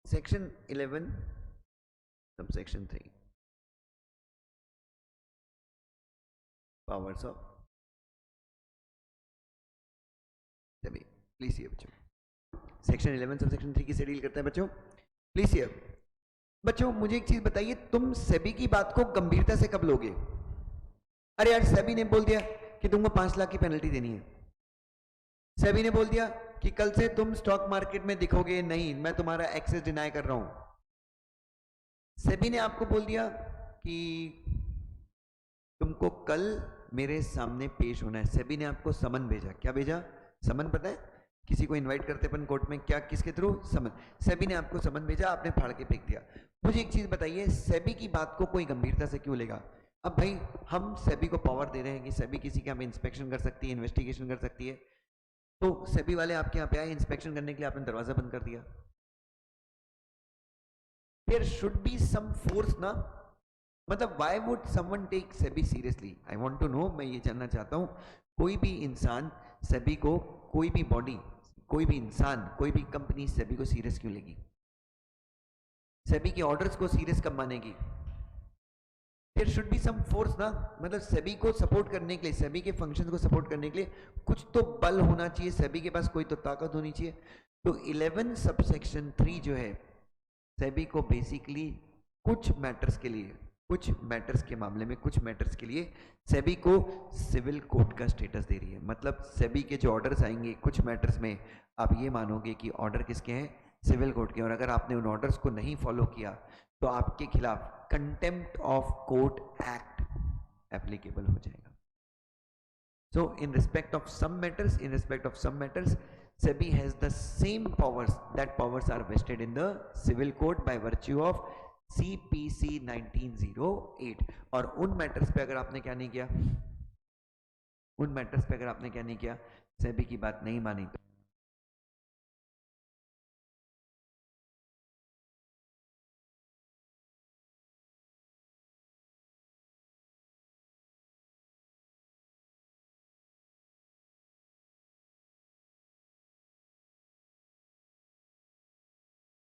section 11 sub section 3 powers of सभी। प्लीज ये बच्चों, सेक्शन 11 सब सेक्शन 3 किसे डील करता है बच्चों, प्लीज ये। बच्चों मुझे एक चीज बताइए, तुम सेबी की बात को गंभीरता से कब लोगे? अरे यार सेबी ने बोल दिया कि तुमको 5 लाख की पेनल्टी देनी है, सेबी ने बोल दिया कि कल से तुम स्टॉक मार्केट में दिखोगे नहीं, मैं तुम्हारा एक्सेस डिनाई कर रहा हूं। सेबी ने आपको बोल दिया कि तुमको कल मेरे सामने पेश होना है। सेबी ने आपको समन भेजा, क्या भेजा, समन। पता है किसी को इनवाइट करते अपन कोर्ट में क्या, किसके थ्रू, समन। सेबी ने आपको समन भेजा, आपने फाड़ के फेंक दिया। मुझे एक चीज बताइए, सेबी की बात को कोई गंभीरता से क्यों लेगा? अब भाई हम सेबी को पावर दे रहे हैं कि सेबी किसी का इंस्पेक्शन कर सकती है, इन्वेस्टिगेशन कर सकती है, तो सेबी वाले आपके यहाँ पे आए इंस्पेक्शन करने के लिए, आपने दरवाजा बंद कर दिया। There should be some force ना, मतलब why would someone take SEBI seriously, I want to know, मैं ये जानना चाहता हूं। कोई भी इंसान सेबी को, कोई भी बॉडी, कोई भी इंसान, कोई भी कंपनी सेबी को सीरियस क्यों लेगी? सेबी के ऑर्डर्स को सीरियस कब मानेगी? There should be some force ना, मतलब सेबी को सपोर्ट करने के लिए, सेबी के फंक्शन को सपोर्ट करने के लिए कुछ तो बल होना चाहिए, सेबी के पास कोई तो ताकत होनी चाहिए। तो 11 सब सेक्शन 3 जो है, सेबी को बेसिकली कुछ मैटर्स के लिए, कुछ मैटर्स के मामले में, कुछ मैटर्स के लिए सेबी को सिविल कोर्ट का स्टेटस दे रही है। मतलब सेबी के जो ऑर्डर्स आएंगे कुछ मैटर्स में, आप ये मानोगे कि ऑर्डर किसके हैं, सिविल कोर्ट के, और अगर आपने उन ऑर्डर्स को नहीं फॉलो किया तो आपके खिलाफ contempt of court act applicable हो जाएगा। So in respect of some matters, SEBI has the same powers, that powers are vested in the civil code by virtue of CPC 1908। और उन मैटर्स पे अगर आपने क्या नहीं किया, उन मैटर्स पे अगर आपने क्या नहीं किया, सेबी की बात नहीं मानी, तो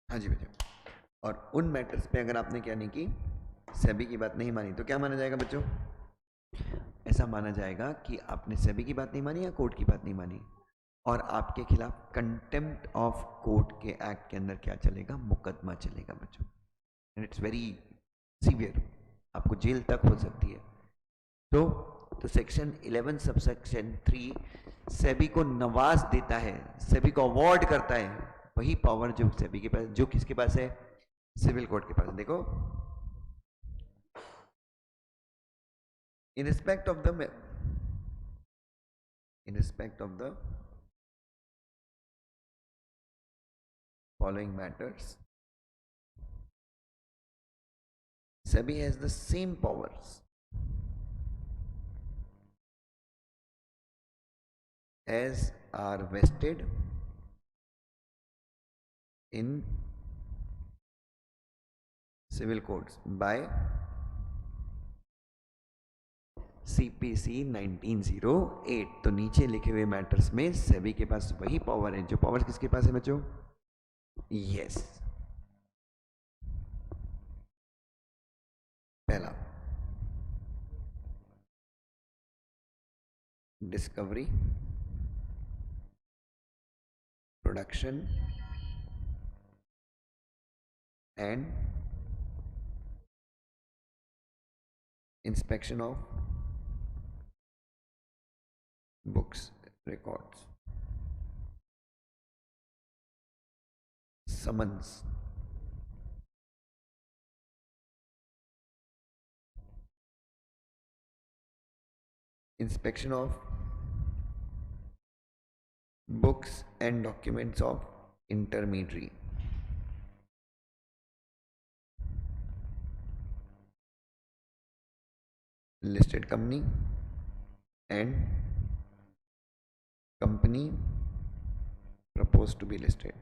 हाँ जी बेटा, और उन मैटर्स पे अगर आपने क्या नहीं की, सेबी की बात नहीं मानी, तो क्या माना जाएगा बच्चों? ऐसा माना जाएगा कि आपने सेबी की बात नहीं मानी या कोर्ट की बात नहीं मानी, और आपके खिलाफ कंटेम्प्ट ऑफ कोर्ट के एक्ट के अंदर क्या चलेगा, मुकदमा चलेगा बच्चों। एंड इट्स वेरी सीवियर, आपको जेल तक हो सकती है। तो सेक्शन 11 सब सेक्शन 3 सेबी को नवाज देता है, सेबी को अवार्ड करता है वही पावर जो सेबी के पास, जो किसके पास है, सिविल कोर्ट के पास। देखो, in respect of the following matters, SEBI has the same powers as are vested in civil codes by CPC 1908। तो नीचे लिखे हुए मैटर्स में सेबी के पास वही पावर है, जो पावर किसके पास है बच्चों? यस। पहला, discovery, production and inspection of books, records. Summons, inspection of books and documents of intermediary, listed company and company proposed to be listed.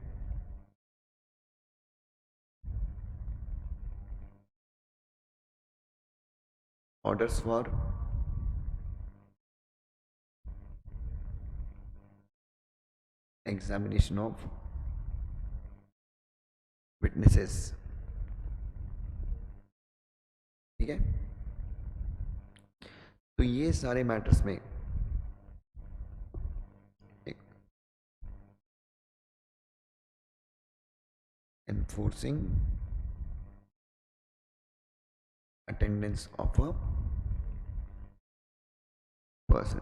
Orders for examination of witnesses. ठीक है, तो ये सारे मैटर्स में एक enforcing attendance of a person.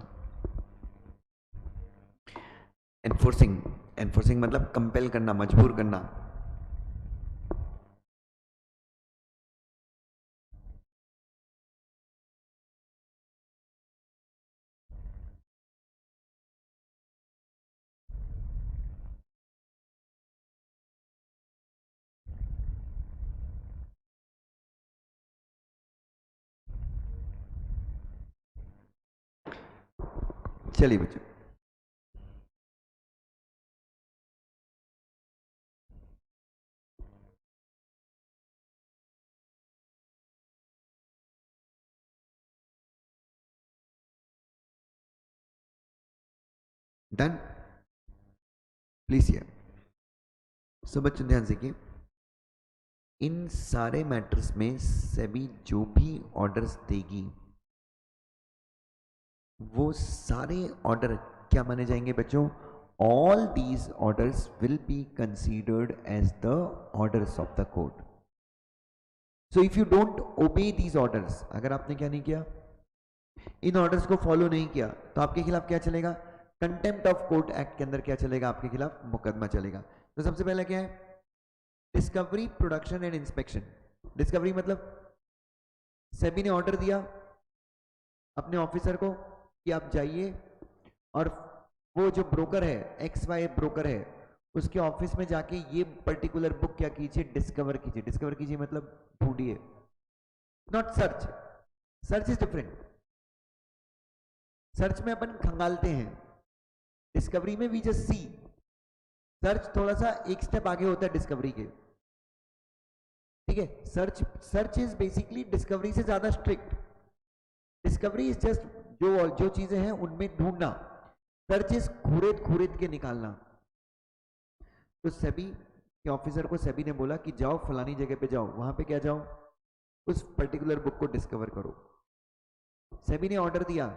Enforcing मतलब compel करना, मजबूर करना. चलिए बच्चों, डन. Please hear. सो बच्चों ध्यान से, इन सारे मैटर्स में सेबी जो भी ऑर्डर्स देगी वो सारे ऑर्डर क्या माने जाएंगे बच्चों? All these orders will be considered as the orders of the court. So if you don't obey these orders, अगर आपने क्या नहीं किया, इन ऑर्डर्स को फॉलो नहीं किया, तो आपके खिलाफ क्या चलेगा? कंटेम्प्ट ऑफ कोर्ट एक्ट के अंदर क्या चलेगा? आपके खिलाफ मुकदमा चलेगा. तो सबसे पहले क्या है? Discovery, production and inspection. Discovery मतलब सेबी ने ऑर्डर दिया अपने ऑफिसर को कि आप जाइए और वो जो ब्रोकर है, XY ब्रोकर है, उसके ऑफिस में जाके ये पर्टिकुलर बुक क्या कीजिए? डिस्कवर कीजिए. डिस्कवर कीजिए मतलब ढूंढिए, not search. Search is different. Search में अपन खंगालते हैं, डिस्कवरी में वी जस्ट सी. सर्च थोड़ा सा एक स्टेप आगे होता है डिस्कवरी के. ठीक है, सर्च इज बेसिकली डिस्कवरी से ज्यादा स्ट्रिक्ट. डिस्कवरी इज जस्ट जो चीजें हैं उनमें ढूंढना. सर्च इज खूरेद के निकालना. तो सेबी के ऑफिसर को सेबी ने बोला कि जाओ फलानी जगह पे जाओ, वहां पे क्या जाओ? उस पर्टिकुलर बुक को डिस्कवर करो. सेबी ने ऑर्डर दिया.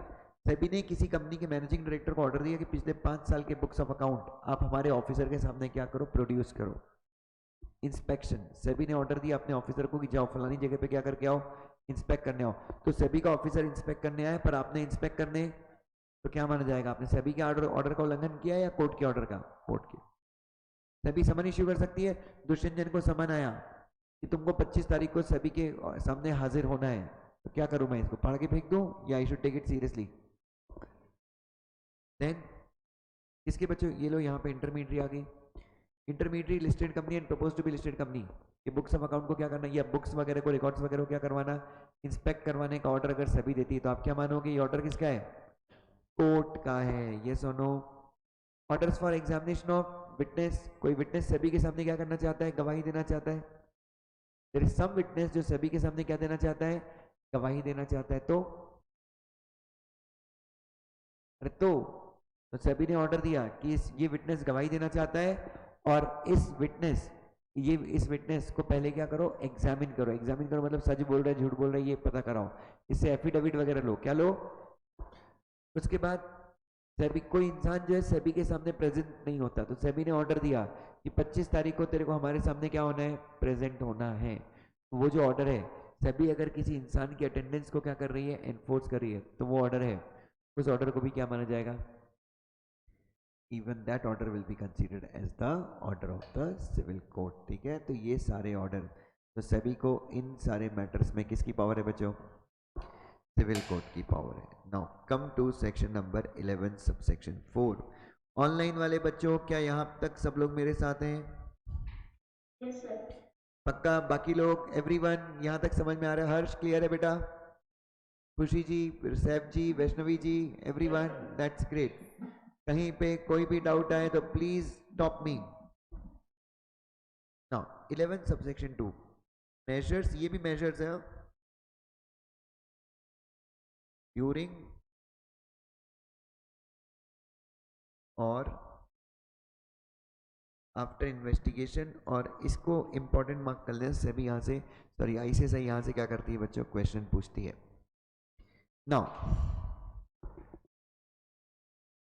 सेबी ने किसी कंपनी के मैनेजिंग डायरेक्टर को ऑर्डर दिया कि पिछले 5 साल के बुक्स ऑफ अकाउंट आप हमारे ऑफिसर के सामने क्या करो? प्रोड्यूस करो. इंस्पेक्शन, सेबी ने ऑर्डर दिया अपने ऑफिसर को कि जाओ फलानी जगह पे क्या करके आओ? इंस्पेक्ट करने आओ. तो सेबी का ऑफिसर इंस्पेक्ट करने आए, पर आपने इंस्पेक्ट करने, तो क्या माना जाएगा? आपने सेबी के ऑर्डर का उल्लंघन किया या कोर्ट के ऑर्डर का? कोर्ट के. सेबी समन इश्यू कर सकती है. दुष्यंतन को समन आया कि तुमको 25 तारीख को सेबी के सामने हाजिर होना है, तो क्या करूं मैं? इसको फाड़ के फेंक दूं या I should take it seriously? Then इसके बच्चों ये लो यहाँ पे इंटरमीडिएट आ गई. Intermediate listed company and propose to be listed company. ये बुक्स ऑफ अकाउंट को क्या करना? ये बुक्स वगैरह को, रिकॉर्ड्स वगैरह को क्या करवाना? इंस्पेक्ट करवाने का ऑर्डर अगर सेबी देती है तो आप क्या मानोगे? ये ऑर्डर किसका है? कोर्ट का है. ये सुनो. Orders for examination of witness. कोई विटनेस सेबी के सामने क्या करना चाहता है? गवाही देना चाहता है. देयर इज सम विटनेस जो सेबी के सामने क्या देना चाहता है? गवाही देना चाहता है. तो अरे तो सेबी ने ऑर्डर दिया कि ये विटनेस गवाही देना चाहता है, और इस विटनेस को पहले क्या करो? एग्जामिन करो. एग्जामिन करो मतलब सच बोल रहा है झूठ बोल रहा है ये पता कराओ. इससे एफिडेविट वगैरह लो. क्या लो? उसके बाद सेबी, कोई इंसान जो है सेबी के सामने प्रेजेंट नहीं होता, तो सेबी ने ऑर्डर दिया कि 25 तारीख को तेरे को हमारे सामने क्या होना है? प्रेजेंट होना है. वो जो ऑर्डर है, सेबी अगर किसी इंसान की अटेंडेंस को क्या कर रही है? एनफोर्स कर रही है, तो वो ऑर्डर है, उस ऑर्डर को भी क्या माना जाएगा? Even that order will be considered as the order of the civil court. ठीक है, तो ये सारे ऑर्डर, तो सभी को इन सारे मैटर्स में किसकी पावर है बच्चों? सिविल कोर्ट की पावर है। Now come to section number 11 subsection 4। Online वाले बच्चों क्या यहाँ तक सब लोग मेरे साथ हैं? Yes sir. पक्का? बाकी लोग, एवरीवन यहाँ तक समझ में आ रहा है? हर्ष क्लियर है बेटा? खुशी जी, सैफ जी, वैष्णवी जी, एवरीवन, दैट्स ग्रेट। कहीं पे कोई भी डाउट आए तो please stop me. Now 11 subsection 2 measures, ये भी मेजर्स है ड्यूरिंग और आफ्टर इन्वेस्टिगेशन, और इसको इंपॉर्टेंट मार्क कर लें। सभी यहाँ से, सॉरी आईसीएसआई यहाँ से क्या करती है बच्चों? क्वेश्चन पूछती है। नाउ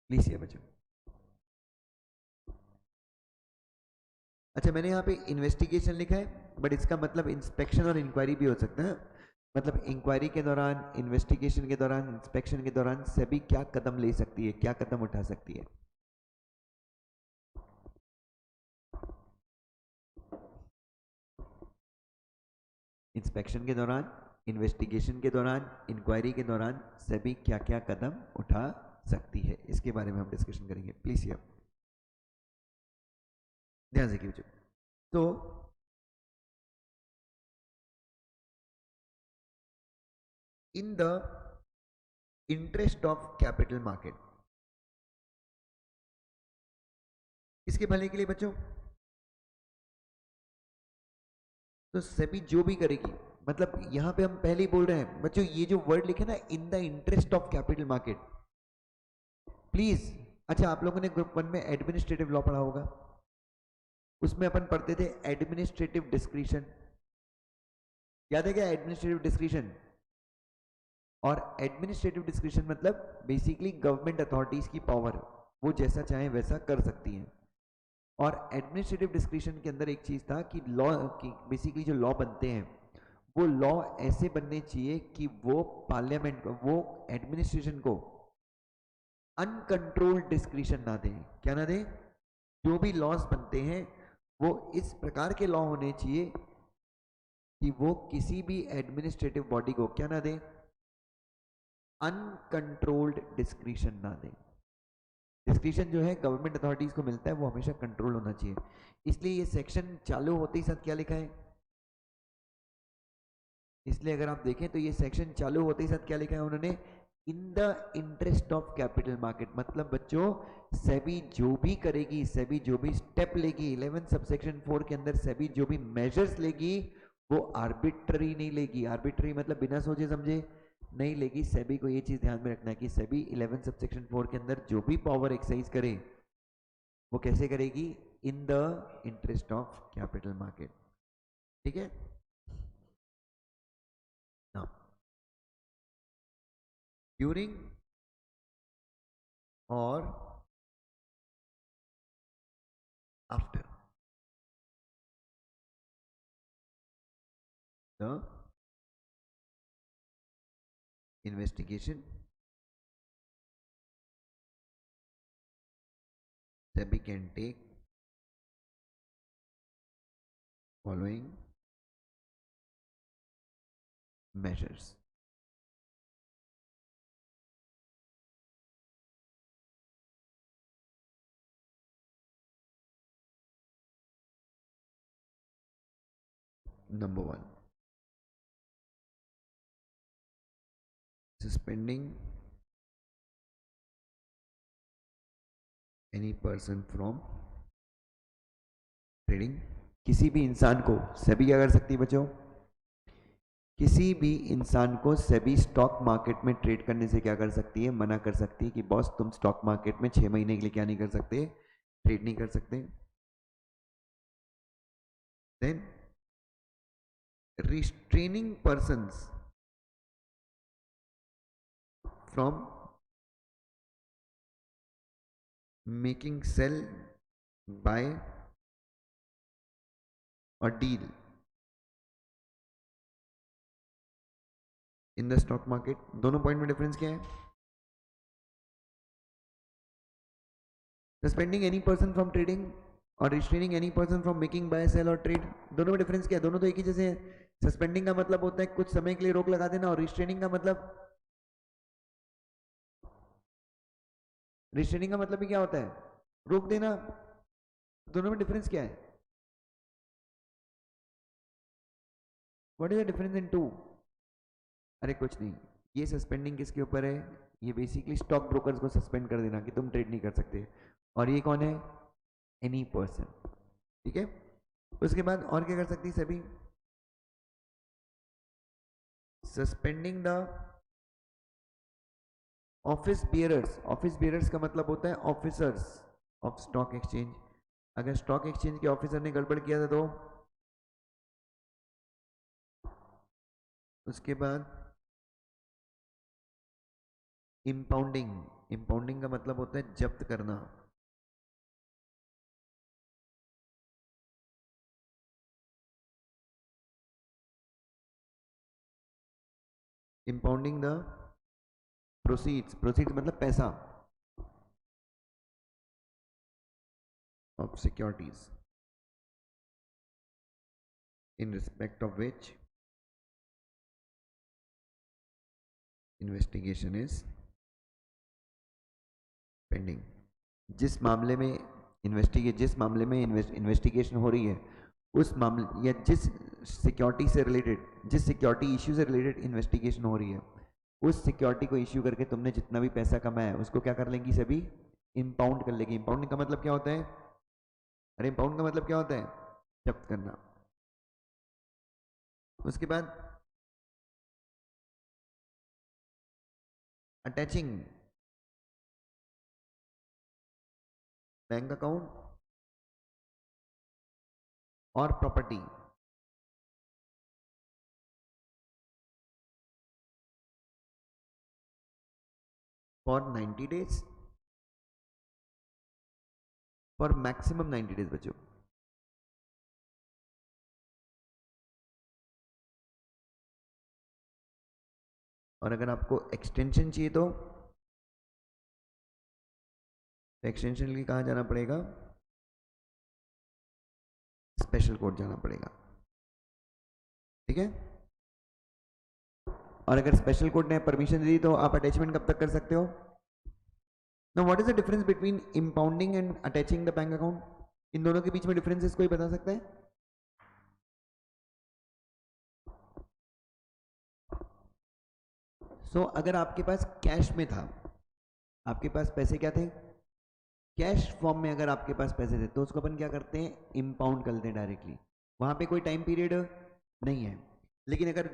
प्लीज ये बच्चों, अच्छा मैंने यहाँ पे इन्वेस्टिगेशन लिखा है, बट इसका मतलब इंस्पेक्शन और इंक्वायरी भी हो सकता है। मतलब इंक्वायरी के दौरान, इन्वेस्टिगेशन के दौरान, इंस्पेक्शन के दौरान सभी क्या कदम ले सकती है, क्या कदम उठा सकती है? इंस्पेक्शन के दौरान, इन्वेस्टिगेशन के दौरान, इंक्वायरी के दौरान सभी क्या क्या कदम उठा सकती है, इसके बारे में हम डिस्कशन करेंगे। प्लीज ये ध्यान से कीजिए। तो in the interest of capital market, इसके भले के लिए बच्चों, तो सेबी जो भी करेगी, मतलब यहां पे हम पहले ही बोल रहे हैं बच्चों, ये जो वर्ड लिखे ना, in the interest of capital market, please. अच्छा आप लोगों ने ग्रुप 1 में एडमिनिस्ट्रेटिव लॉ पढ़ा होगा, उसमें अपन पढ़ते थे एडमिनिस्ट्रेटिव डिस्क्रिशन, याद है क्या एडमिनिस्ट्रेटिव डिस्क्रिशन? और एडमिनिस्ट्रेटिव डिस्क्रिशन मतलब बेसिकली गवर्नमेंट अथॉरिटीज की पावर, वो जैसा चाहे वैसा कर सकती हैं। और एडमिनिस्ट्रेटिव डिस्क्रिशन के अंदर एक चीज था कि लॉ की बेसिकली जो लॉ बनते हैं वो लॉ ऐसे बनने चाहिए कि वो पार्लियामेंट को, वो एडमिनिस्ट्रेशन को अनकंट्रोल्ड डिस्क्रिशन ना दें। क्या ना दें? जो भी लॉज बनते हैं वो इस प्रकार के लॉ होने चाहिए कि वो किसी भी एडमिनिस्ट्रेटिव बॉडी को क्या ना दें? अनकंट्रोल्ड डिस्क्रिशन ना दें। डिस्क्रिशन जो है गवर्नमेंट अथॉरिटीज को मिलता है, वो हमेशा कंट्रोल होना चाहिए। इसलिए ये सेक्शन चालू होते ही साथ क्या लिखा है? इसलिए अगर आप देखें तो ये सेक्शन चालू होते ही साथ क्या लिखा है उन्होंने? In the interest of capital market. मतलब बच्चों सेबी जो भी करेगी, सेबी जो भी स्टेप लेगी 11 सबसेक्शन 4 के अंदर, सेबी जो भी मेजर्स लेगी वो आर्बिट्ररी नहीं लेगी। आर्बिट्ररी मतलब बिना सोचे समझे नहीं लेगी। सेबी को ये चीज ध्यान में रखना है कि सेबी 11 सबसेक्शन 4 के अंदर जो भी पावर एक्सरसाइज करे वो कैसे करेगी? In the interest of capital market. ठीक है ना? ड्यूरिंग और after the investigation, SEBI can take following measures. Number one, suspending any person from trading। किसी भी इंसान को सेबी क्या कर सकती है बच्चों? किसी भी इंसान को सेबी स्टॉक मार्केट में ट्रेड करने से क्या कर सकती है? मना कर सकती है कि बॉस तुम स्टॉक मार्केट में 6 महीने के लिए क्या नहीं कर सकते? ट्रेड नहीं कर सकते। Then restraining persons from making, sell, buy or deal in the stock market. दोनों पॉइंट में डिफरेंस क्या है? Suspending any person from trading और restraining any person from making buy sell और ट्रेड, दोनों में डिफरेंस क्या है? दोनों तो एक ही जैसे हैं। सस्पेंडिंग का मतलब होता है कुछ समय के लिए रोक लगा देना, और रिस्ट्रेनिंग का मतलब, रिस्ट्रेनिंग का मतलब भी क्या होता है? रोक देना। दोनों में डिफरेंस क्या है? What is the difference in two? अरे कुछ नहीं, ये सस्पेंडिंग किसके ऊपर है? ये बेसिकली स्टॉक ब्रोकर्स को सस्पेंड कर देना कि तुम ट्रेड नहीं कर सकते। और ये कौन है? Any person. ठीक है, उसके बाद और क्या कर सकती है सभी? Suspending the office bearers. Office bearers का मतलब होता है ऑफिसर्स ऑफ स्टॉक एक्सचेंज। अगर स्टॉक एक्सचेंज के ऑफिसर ने गड़बड़ किया था तो उसके बाद इंपाउंडिंग। इंपाउंडिंग का मतलब होता है जब्त करना। इंपाउंडिंग द प्रोसीड्स। प्रोसीड्स मतलब पैसा of securities in respect of which investigation is pending। जिस मामले में इन्वेस्टिगेशन हो रही है उस मामले या जिस सिक्योरिटी से रिलेटेड, जिस सिक्योरिटी इश्यू से रिलेटेड इन्वेस्टिगेशन हो रही है, उस सिक्योरिटी को इश्यू करके तुमने जितना भी पैसा कमाया है उसको क्या कर लेंगी सभी? इंपाउंड कर लेगी। इंपाउंड का मतलब क्या होता है? अरे इंपाउंड का मतलब क्या होता है? जब्त करना। उसके बाद अटैचिंग बैंक अकाउंट और property for 90 days, for maximum 90 days बच्चों। और अगर आपको एक्सटेंशन चाहिए तो एक्सटेंशन के लिए कहाँ जाना पड़ेगा? स्पेशल कोर्ट जाना पड़ेगा। ठीक है, और अगर स्पेशल कोर्ट ने परमिशन दी तो आप अटैचमेंट कब तक कर सकते हो? Now what is the difference between impounding and attaching the bank account? इन दोनों के बीच में डिफरेंसेस कोई बता सकता है? अगर आपके पास कैश में था, आपके पास पैसे क्या थे? कैश फॉर्म में अगर आपके पास पैसे थे तो उसको अपन क्या करते हैं? इंपाउंड कर देते हैं डायरेक्टली। वहां पे कोई टाइम पीरियड नहीं है। लेकिन अगर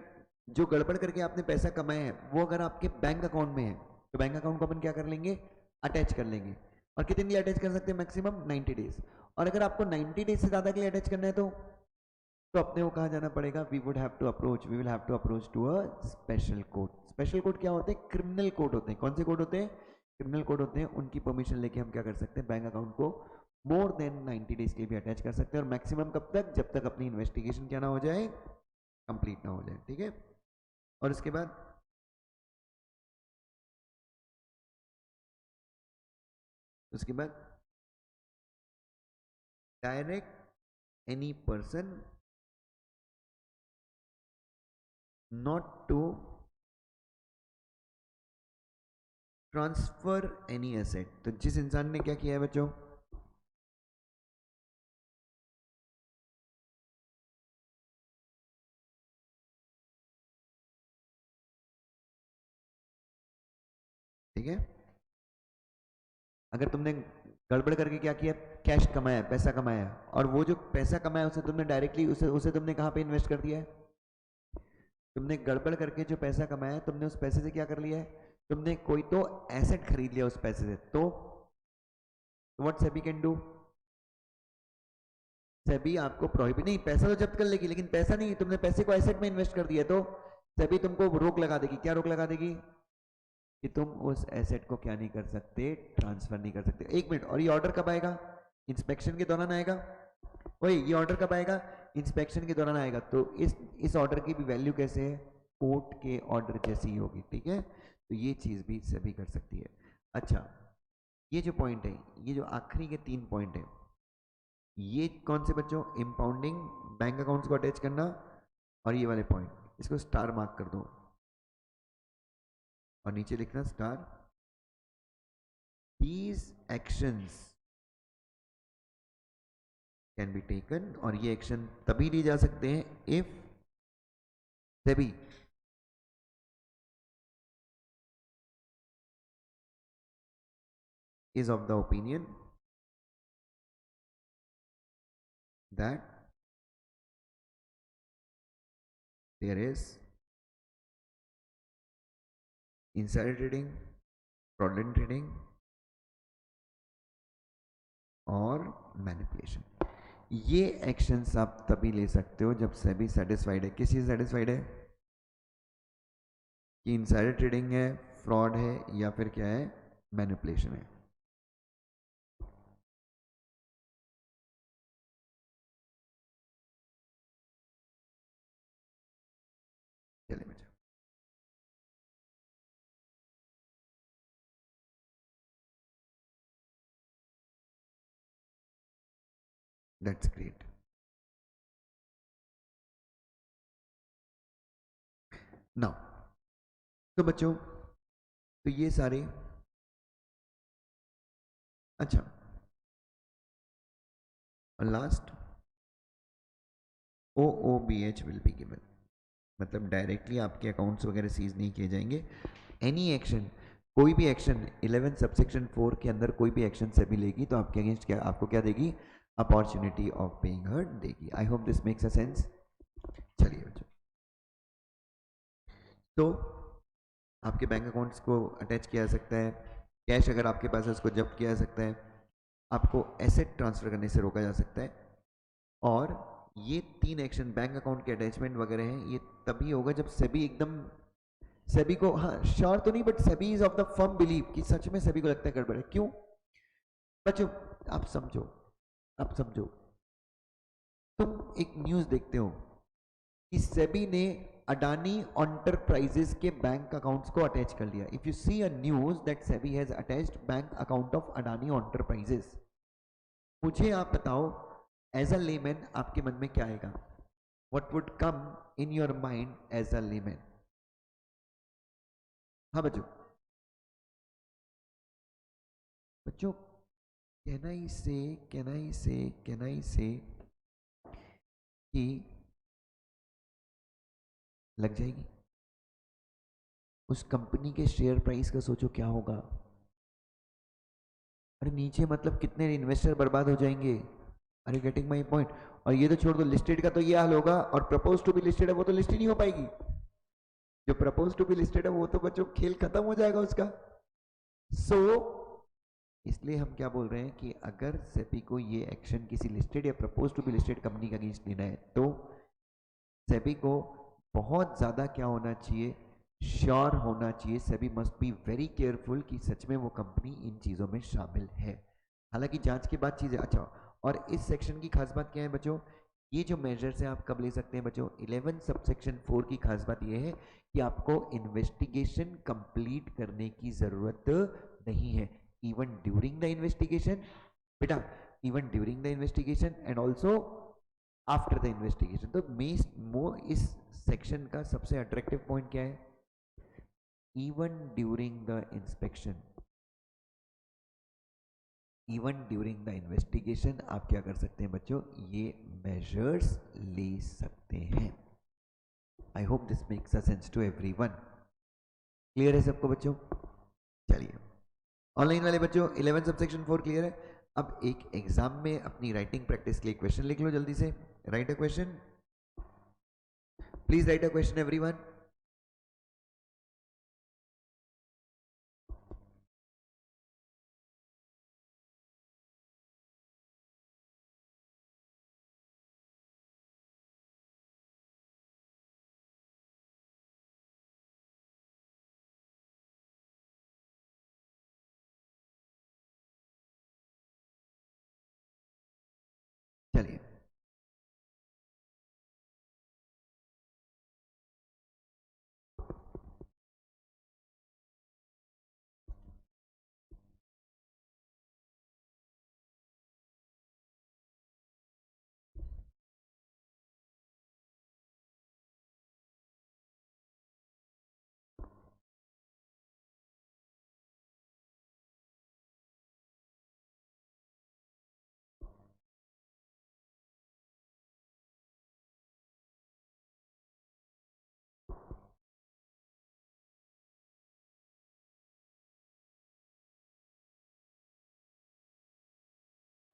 जो गड़बड़ करके आपने पैसा कमाया है वो अगर आपके बैंक अकाउंट में है तो बैंक अकाउंट को अपन क्या कर लेंगे? अटैच कर लेंगे। और कितने लिए अटैच कर सकते हैं? Maximum 90 days. और अगर आपको 90 डेज से ज्यादा के लिए अटैच करना है तो अपने को कहाँ जाना पड़ेगा? We will have to approach to a special court. Special court क्या होते हैं? क्रिमिनल कोर्ट होते हैं। कौन से कोर्ट होते हैं? क्रिमिनल कोर्ट होते हैं। उनकी परमिशन लेके हम क्या कर सकते हैं? बैंक अकाउंट को मोर देन 90 डेज के लिए भी अटैच कर सकते हैं। और मैक्सिमम कब तक? जब तक अपनी इन्वेस्टिगेशन क्या ना हो जाए, कंप्लीट ना हो जाए। ठीक है, और उसके बाद direct any person not to transfer any asset. तो जिस इंसान ने क्या किया है बच्चों? ठीक है, अगर तुमने गड़बड़ करके क्या किया? कैश कमाया, पैसा कमाया, और वो जो पैसा कमाया उसे तुमने डायरेक्टली उसे तुमने कहाँ पे इन्वेस्ट कर दिया है? तुमने गड़बड़ करके जो पैसा कमाया तुमने उस पैसे से क्या कर लिया है? तुमने कोई तो एसेट खरीद लिया उस पैसे से। तो what SEBI can do? SEBI आपको प्रोहिबिट नहीं, पैसा तो जब्त कर लेगी लेकिन पैसा नहीं, तुमने पैसे को एसेट में इन्वेस्ट कर दिया तो सेबी तुमको रोक लगा देगी। क्या रोक लगा देगी? कि तुम उस एसेट को क्या नहीं कर सकते? ट्रांसफर नहीं कर सकते। एक मिनट, और ये ऑर्डर कब आएगा? इंस्पेक्शन के दौरान आएगा। वही, ये ऑर्डर कब आएगा? इंस्पेक्शन के दौरान आएगा। तो इस ऑर्डर की भी वैल्यू कैसे है? कोर्ट के ऑर्डर जैसी ही होगी। ठीक है, तो ये चीज भी सभी कर सकती है। अच्छा, ये जो पॉइंट है, ये जो आखिरी के 3 पॉइंट है, ये कौन से बच्चों? इंपाउंडिंग, बैंक अकाउंट्स को अटैच करना, और ये वाले पॉइंट, इसको स्टार मार्क कर दो और नीचे लिखना star. These actions can be taken, और ये एक्शन तभी लिए जा सकते हैं if SEBI is of the opinion that there is insider trading, fraudulent trading और मैनिपुलेशन। ये एक्शंस आप तभी ले सकते हो जब सेबी सेटिस्फाइड है। किस चीज सेटिस्फाइड है? कि इनसाइडर ट्रेडिंग है, फ्रॉड है, या फिर क्या है? मैनिपुलेशन है। चलिए बच्चों, दैट्स ग्रेट। नाउ तो बच्चों, तो ये सारे, अच्छा, last OOBH will be given, मतलब डायरेक्टली आपके अकाउंट्स वगैरह सीज नहीं किए जाएंगे। एनी एक्शन, कोई भी एक्शन 11 सबसेक्शन 4 के अंदर कोई भी एक्शन सेबी लेगी तो आपके अगेंस्ट क्या, आपको क्या देगी? अपॉर्चुनिटी ऑफ पेइंग हर्ट देगी। आई hope this makes a sense. चलिए बच्चों, तो आपके बैंक अकाउंट्स को अटैच किया जा सकता है, कैश अगर आपके पास है उसको जब्त किया जा सकता है, आपको एसेट ट्रांसफर करने से रोका जा सकता है, और ये 3 एक्शन बैंक अकाउंट के अटैचमेंट वगैरह हैं, ये तभी होगा जब सेबी एकदम, सेबी को, हाँ श्योर तो नहीं, but SEBI is of the firm believe कि सच में सेबी को लगता है गड़बड़ है। क्यों बच्चों? आप समझो, आप समझो, तुम एक न्यूज देखते हो कि सेबी ने अडानी एंटरप्राइजेस के बैंक अकाउंट्स को अटैच कर लिया। If you see a news that SEBI has attached bank account of Adani enterprises, मुझे आप बताओ, एज अ लेमैन आपके मन में क्या आएगा? What would come in your mind as a layman? हाँ बच्चों, बच्चों, कैन आई से कि लग जाएगी। उस कंपनी के शेयर प्राइस का सोचो क्या होगा। अरे नीचे मतलब कितने इन्वेस्टर बर्बाद हो जाएंगे। Are you getting my point? और ये तो छोड़ दो, लिस्टेड का तो ये हाल होगा, और प्रपोज टू बी लिस्टेड है वो तो लिस्ट ही नहीं हो पाएगी। जो प्रपोज टू बी लिस्टेड है वो तो बच्चों खेल खत्म हो जाएगा उसका। सो इसलिए हम क्या बोल रहे हैं कि अगर सेबी को ये एक्शन किसी लिस्टेड या propose to be listed company का अगेंस्ट लेना है तो सेबी को बहुत ज़्यादा क्या होना चाहिए? श्योर होना चाहिए। SEBI must be very careful कि सच में वो कंपनी इन चीज़ों में शामिल है। हालांकि जांच के बाद चीज़ें, अच्छा, और इस सेक्शन की खास बात क्या है बच्चों? ये जो मेजर्स हैं आप कब ले सकते हैं बच्चों? 11 सबसेक्शन 4 की खास बात ये है कि आपको इन्वेस्टिगेशन कंप्लीट करने की ज़रूरत नहीं है। इवन ड्यूरिंग द इन्वेस्टिगेशन, बेटा, even during the investigation and also after the investigation. तो इस सेक्शन का सबसे अट्रैक्टिव पॉइंट क्या है? Even during the inspection, even during the investigation आप क्या कर सकते हैं बच्चों? ये मेजर्स ले सकते हैं। I hope this makes a sense to everyone. Clear है सबको बच्चों? चलिए, ऑनलाइन वाले बच्चों 11 सबसेक्शन 4 क्लियर है। अब एक एग्जाम में अपनी राइटिंग प्रैक्टिस के लिए क्वेश्चन लिख लो जल्दी से। Right a question, please right a question everyone. चलिए,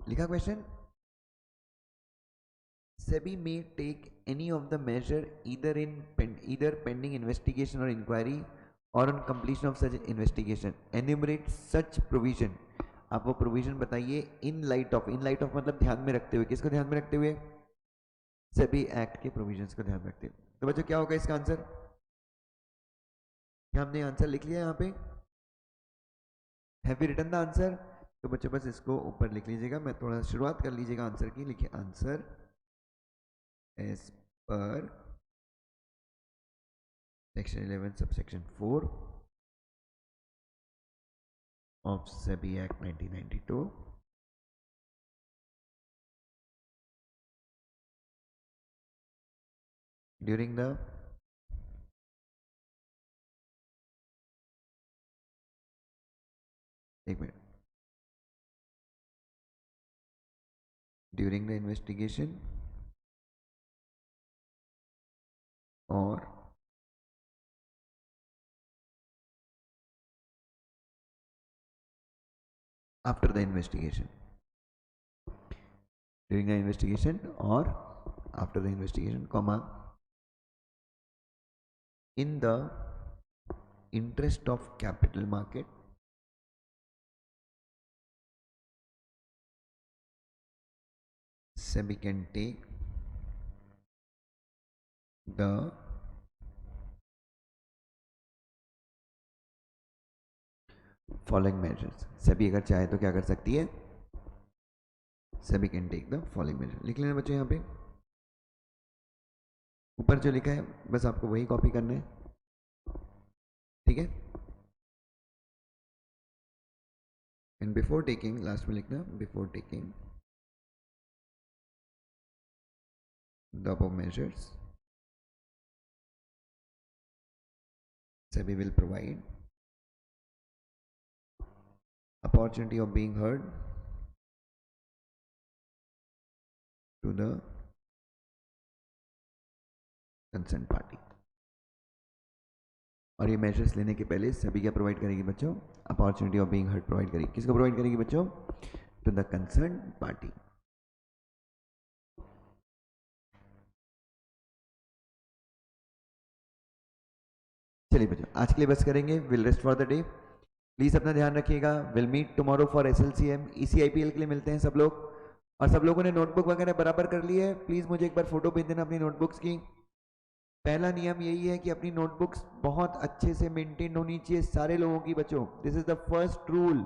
लिखा question, SEBI may take any of the measure either pending investigation or inquiry or on completion of such investigation. Enumerate such provision. आप वो provision बताइए in light of मतलब ध्यान में रखते हुए, किसको ध्यान में रखते हुए? SEBI एक्ट के प्रोविजंस को ध्यान में रखते हुए। तो बच्चों क्या होगा इसका आंसर? क्या हमने आंसर लिख लिया यहाँ पे? Have you written the answer? तो बच्चों बस इसको ऊपर लिख लीजिएगा, मैं थोड़ा शुरुआत कर लीजिएगा आंसर की। लिखिए answer as per section 11 subsection 4 of SEBI Act 1992 during the during the investigation or after the investigation, during the investigation or after the investigation, comma, in the interest of capital market, SEBI can take the following measures. SEBI अगर चाहे तो क्या कर सकती है? SEBI can take the following measure. लिख लेना बच्चों यहाँ पे ऊपर जो लिखा है बस आपको वही कॉपी करना है, ठीक है? एंड बिफोर टेकिंग, लास्ट में लिखना before taking the above measures SEBI will provide opportunity of being heard to the concerned party। और ये मेजर्स लेने के पहले SEBI क्या प्रोवाइड करेगी बच्चों? Opportunity of being heard provide करेगी। किसको प्रोवाइड करेगी बच्चों? To the concern party. चलिए बच्चों आज के लिए बस करेंगे, will rest for the day. Please अपना ध्यान रखिएगा। Will meet tomorrow for SLCM ECIPL के लिए मिलते हैं सब लोग। और सब लोगों ने नोटबुक वगैरह बराबर कर ली है? प्लीज मुझे एक बार फोटो भेज देना अपनी नोटबुक्स की। पहला नियम यही है कि अपनी नोटबुक्स बहुत अच्छे से मेंटेन होनी चाहिए सारे लोगों की बच्चों। This is the first rule.